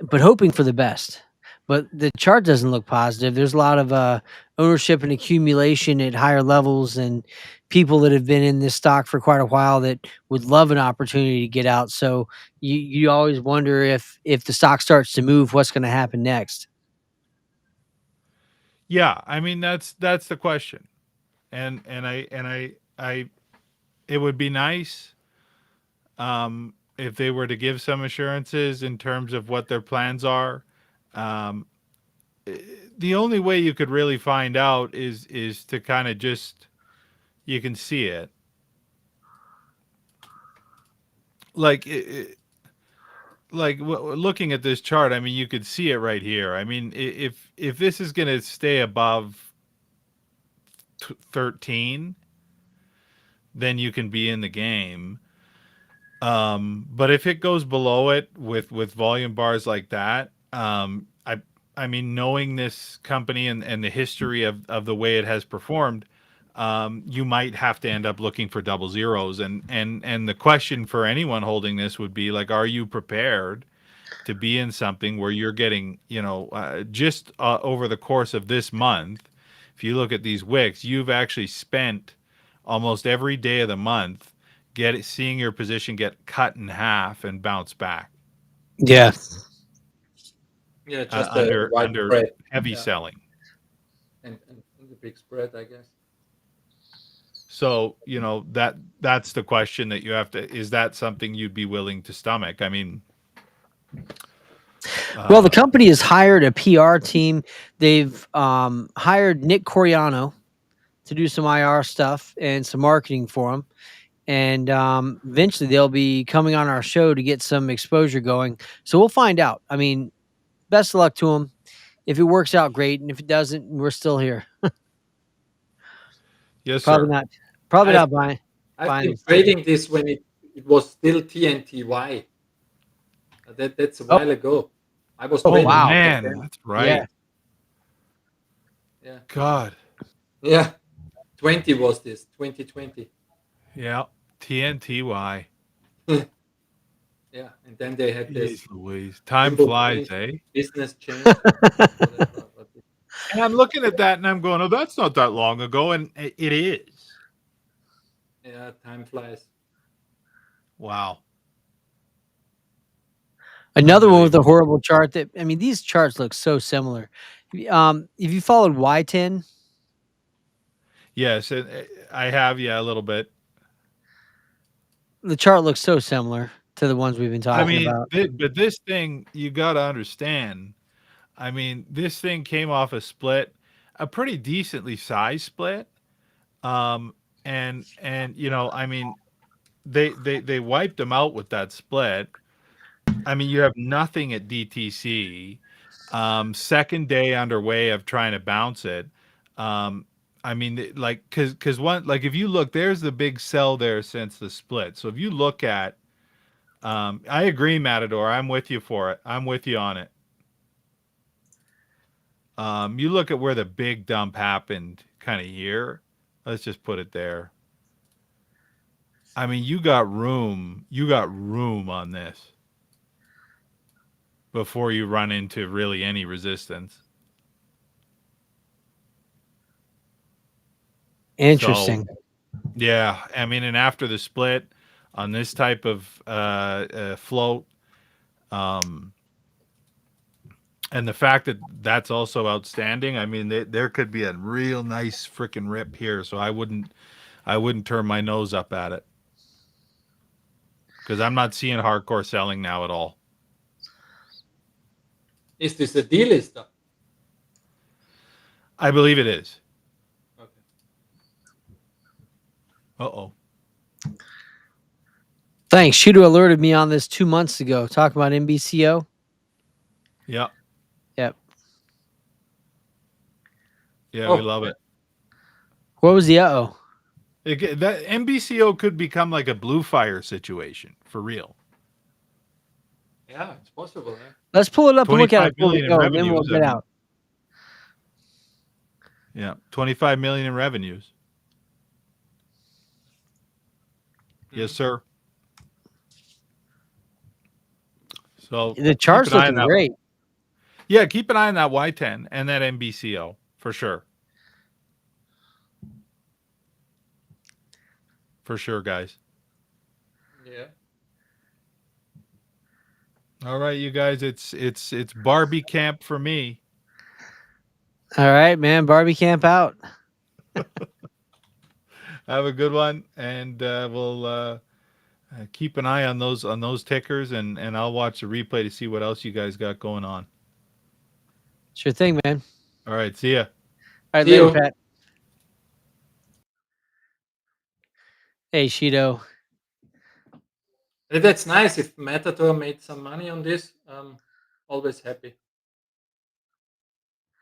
but hoping for the best. But the chart doesn't look positive. There's a lot of ownership and accumulation at higher levels, and people that have been in this stock for quite a while that would love an opportunity to get out. So you always wonder if the stock starts to move, what's going to happen next. Yeah, I mean that's the question, and I it would be nice if they were to give some assurances in terms of what their plans are. The only way you could really find out is to kind of just, you can see it. Like looking at this chart, I mean, you could see it right here. I mean, if this is going to stay above 13, then you can be in the game. But if it goes below it with volume bars like that, I mean, knowing this company and the history of the way it has performed, you might have to end up looking for double zeros. And the question for anyone holding this would be like, are you prepared to be in something where you're getting, just over the course of this month, if you look at these wicks, you've actually spent almost every day of the month seeing your position get cut in half and bounce back. Yeah. Yeah, just under spread. Heavy selling. And the big spread, I guess. So, that's the question that you have to, is that something you'd be willing to stomach? I mean, well, the company has hired a PR team. They've hired Nick Coriano to do some IR stuff and some marketing for them. And eventually they'll be coming on our show to get some exposure going. So we'll find out. I mean, best of luck to them. If it works out, great. And if it doesn't, we're still here. Yes, probably sir. not. Probably not buying. I've been trading this when it was still TNTY. That's a while ago. I was. Oh wow, man, that's right. Yeah. God. Yeah. 20 was this 2020. Yeah. TNTY. Yeah, and then they had this. Jeez Louise. Time flies, eh? Business change. And I'm looking at that and I'm going, oh, that's not that long ago. And it is. Yeah, time flies. Wow. Another one with a horrible chart that, I mean, these charts look so similar. If you followed Y10. Yes, I have, a little bit. The chart looks so similar to the ones we've been talking about. But this thing, you got to understand. I mean, this thing came off a split, a pretty decently sized split. And I mean, they wiped them out with that split. I mean, you have nothing at DTC. Second day underway of trying to bounce it. I mean, like, because one, like, if you look, there's the big sell there since the split. So if you look at, I agree, Matador. I'm with you for it. I'm with you on it. You look at where the big dump happened, kind of here. Let's just put it there. I mean, you got room. You got room on this before you run into really any resistance. Interesting. So, yeah, I mean, and after the split on this type of float, and the fact that that's also outstanding. I mean, there could be a real nice freaking rip here. So I wouldn't turn my nose up at it because I'm not seeing hardcore selling now at all. Is this a delista? I believe it is. Okay. Uh-oh. Thanks. Shooter alerted me on this 2 months ago, talking about NBCO. Yeah. Yep. Yeah, we love it. What was the uh-oh? That NBCO could become like a Blue Fire situation for real. Yeah, it's possible. Yeah. Let's pull it up and look at it 25 before we million in go, and then we'll revenues. get out. Yeah, 25 million in revenues. Yes, sir. So The chart's looking great. Yeah, keep an eye on that Y10 and that NBCO for sure. For sure, guys. Yeah. All right, you guys, it's Barbie camp for me. All right, man. Barbie camp out. Have a good one, and we'll keep an eye on those tickers, and I'll watch the replay to see what else you guys got going on. Sure thing, man. All right, see ya. All right, See later, you. Pat. Hey, Shido. That's nice. If Matador made some money on this, always happy.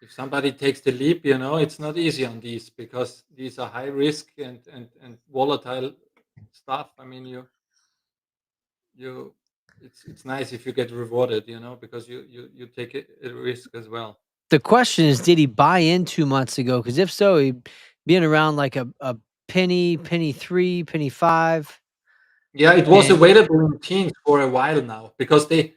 If somebody takes the leap, it's not easy on these because these are high risk and volatile stuff. I mean, it's nice if you get rewarded, because you take a risk as well. The question is, did he buy in 2 months ago? Because if so, he'd been around like a penny, penny 3, penny 5. Yeah, it was available in teens for a while now because they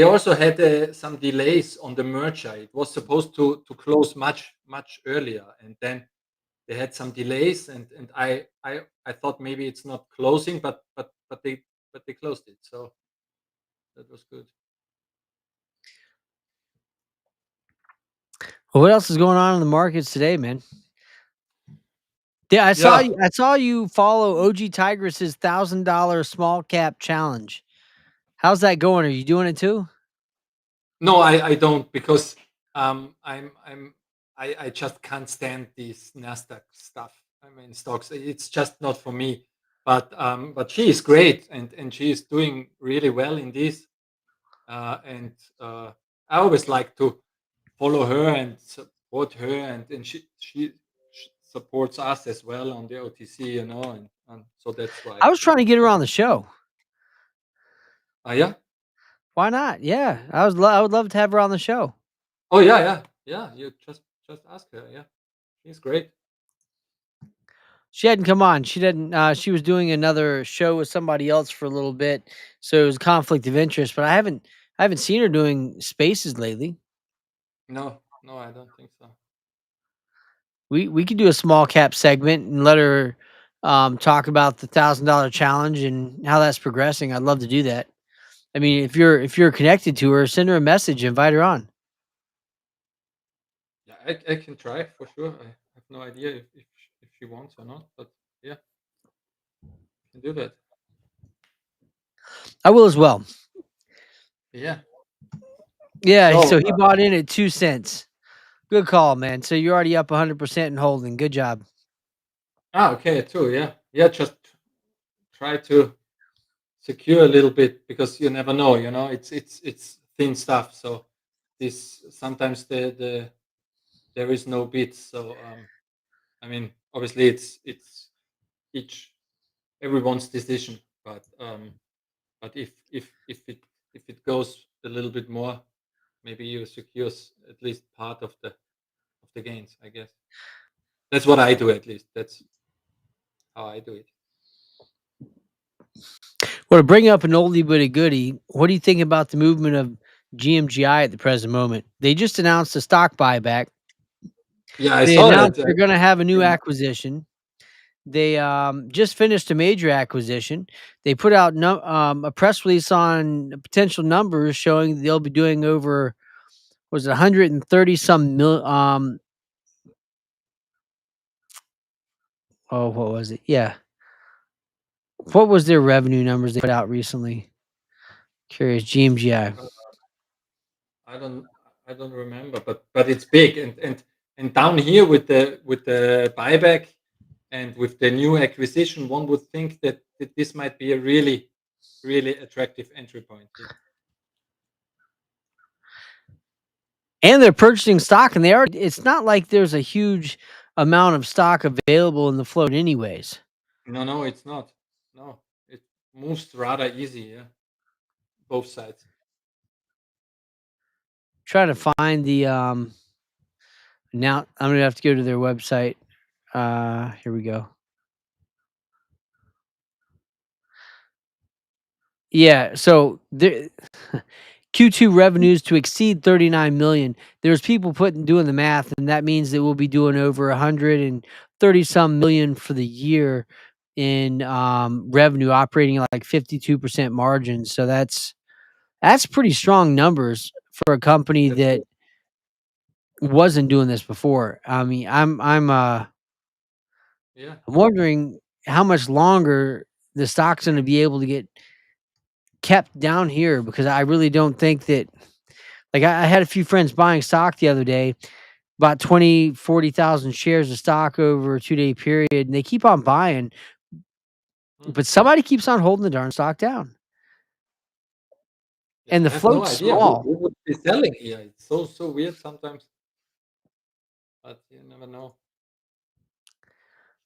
also had some delays on the merger. It was supposed to close much earlier, and then they had some delays, and I thought maybe it's not closing, but they closed it, so that was good. Well, what else is going on in the markets today, man? Yeah, I saw you follow OG Tigress's $1,000 small cap challenge. How's that going? Are you doing it too? No, I don't, because I just can't stand this Nasdaq stuff. I mean, stocks. It's just not for me. But she is great, and she is doing really well in this. And I always like to follow her and support her, and she supports us as well on the OTC, and so that's why. I was trying to get her on the show. Yeah. Why not? Yeah, I would love to have her on the show. Oh yeah. You just ask her. Yeah, she's great. She hadn't come on. She didn't. She was doing another show with somebody else for a little bit, so it was a conflict of interest. But I haven't seen her doing spaces lately. No, I don't think so. We could do a small cap segment and let her talk about the $1,000 challenge and how that's progressing. I'd love to do that. I mean, if you're connected to her, send her a message, invite her on. Yeah, I can try for sure. I have no idea if she wants or not, but yeah, I can do that. I will as well. Yeah. Yeah. So he bought in at 2 cents. Good call, man. So you're already up 100% and holding. Good job. Okay, too. Yeah. Just try to secure a little bit because you never know. It's thin stuff. So this sometimes there is no bids. So I mean, obviously it's each everyone's decision, but if it goes a little bit more, maybe you secure at least part of the gains. I guess that's what I do. At least that's how I do it. Well, to bring up an oldie but a goodie, what do you think about the movement of GMGI at the present moment? They just announced a stock buyback. Yeah, I They saw announced that. they're going to have a new acquisition. They just finished a major acquisition. They put out a press release on potential numbers showing they'll be doing over was it 130 some mil. Oh, what was it? Yeah, what was their revenue numbers they put out recently? Curious, GMGI. I don't I don't remember, but it's big and down here with the buyback and with the new acquisition, one would think that this might be a really attractive entry point here. And they're purchasing stock, and it's not like there's a huge amount of stock available in the float anyways. No, it's not. No, it moves rather easy. Yeah, both sides. Trying to find the now I'm gonna have to go to their website. Here we go. Yeah, so there Q2 revenues to exceed 39 million. There's people doing the math, and that means that we'll be doing over 130 some million for the year in revenue, operating like 52% margins. So that's pretty strong numbers for a company That's that good. wasn't doing this before. I mean, Yeah, I'm wondering how much longer the stock's going to be able to get kept down here, because I really don't think that, like, I had a few friends buying stock the other day, about 40,000 shares of stock over a 2-day period, and they keep on buying, Hmm. but somebody keeps on holding the darn stock down. Yeah, And I the have no float's idea small. who would be selling here. It's so weird sometimes, but you never know.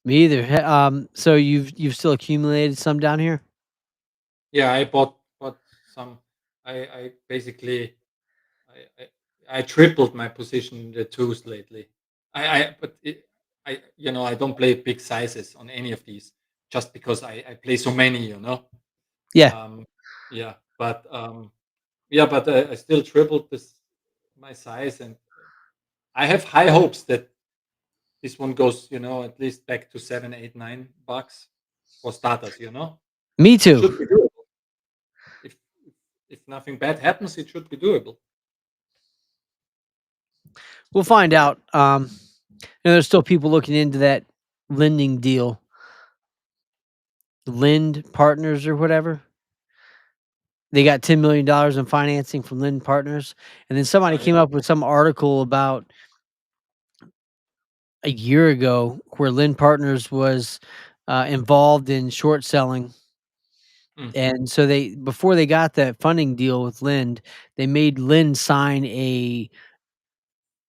Me either. So you've still accumulated some down here? Yeah, I bought some. I basically I, I tripled my position in the twos lately. I but it, I don't play big sizes on any of these just because I play so many. Yeah. Um, yeah, but I still tripled my size, and I have high hopes that this one goes at least back to 7, 8, $9 for starters. Me It should too. be doable. If if nothing bad happens, it should be doable. We'll find out. There's still people looking into that lending deal, Lind Partners or whatever. They got $10 million in financing from Lind Partners, and then somebody Yeah. came up with some article about a year ago where Lind Partners was involved in short selling. Mm. And so before they got that funding deal with Lind, they made Lind sign a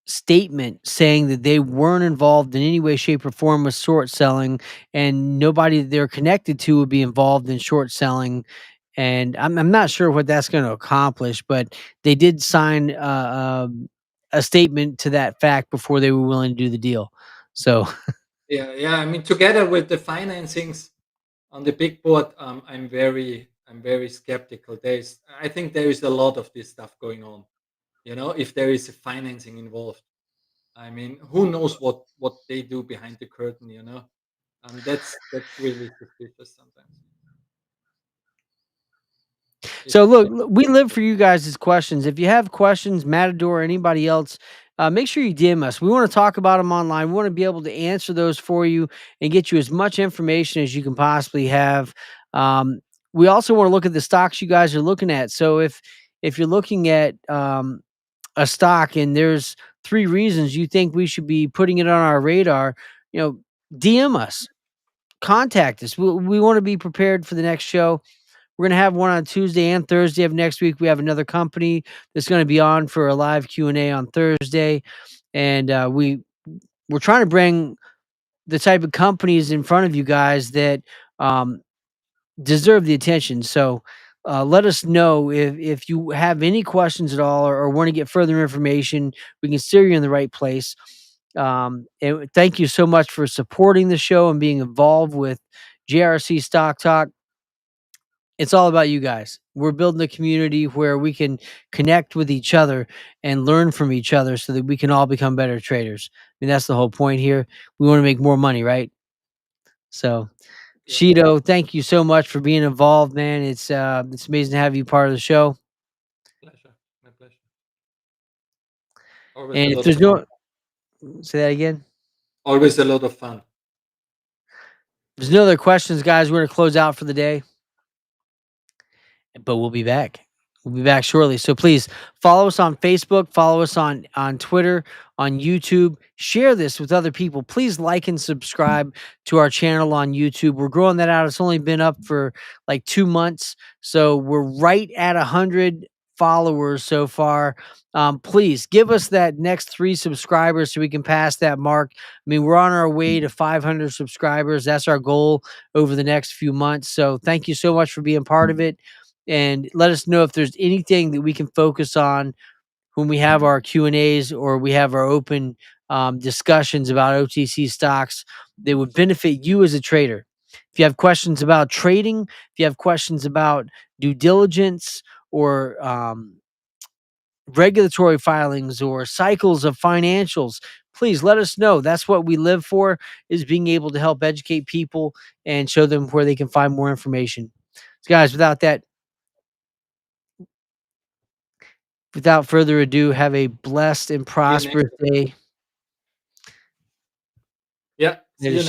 statement saying that they weren't involved in any way, shape, or form with short selling, and nobody that they're connected to would be involved in short selling. And I'm not sure what that's going to accomplish, but they did sign a statement to that fact before they were willing to do the deal. So Yeah. I mean, together with the financings on the big board, I'm very skeptical. I think there is a lot of this stuff going on. If there is a financing involved, I mean, who knows what they do behind the curtain? That's really suspicious sometimes. So It's look, we live for you guys' questions. If you have questions, Matador or anybody else, make sure you DM us. We want to talk about them online. We want to be able to answer those for you and get you as much information as you can possibly have. We also want to look at the stocks you guys are looking at. So if you're looking at a stock and there's 3 reasons you think we should be putting it on our radar, DM us, contact us. We want to be prepared for the next show. We're going to have one on Tuesday and Thursday of next week. We have another company that's going to be on for a live Q&A on Thursday. And we're trying to bring the type of companies in front of you guys that deserve the attention. So let us know if you have any questions at all, or want to get further information. We can steer you in the right place. And thank you so much for supporting the show and being involved with JRC Stock Talk. It's all about you guys. We're building a community where we can connect with each other and learn from each other so that we can all become better traders. I mean, that's the whole point here. We want to make more money, right? So, Yeah. Shido, thank you so much for being involved, man. It's amazing to have you part of the show. Pleasure. My pleasure. Always And a if lot there's of no, fun. say that again. Always a lot of fun. If there's no other questions, guys, we're going to close out for the day. But we'll be back. We'll be back shortly. So please follow us on Facebook, follow us on Twitter, on YouTube. Share this with other people. Please like and subscribe to our channel on YouTube. We're growing that out. It's only been up for like 2 months. So we're right at 100 followers so far. Please give us that next 3 subscribers so we can pass that mark. I mean, we're on our way to 500 subscribers. That's our goal over the next few months. So thank you so much for being part of it. And let us know if there's anything that we can focus on when we have our Q&As or we have our open discussions about OTC stocks that would benefit you as a trader. If you have questions about trading, if you have questions about due diligence or regulatory filings or cycles of financials, please let us know. That's what we live for, is being able to help educate people and show them where they can find more information. So guys, without further ado, have a blessed and See you next prosperous week. day. Yeah. See It you is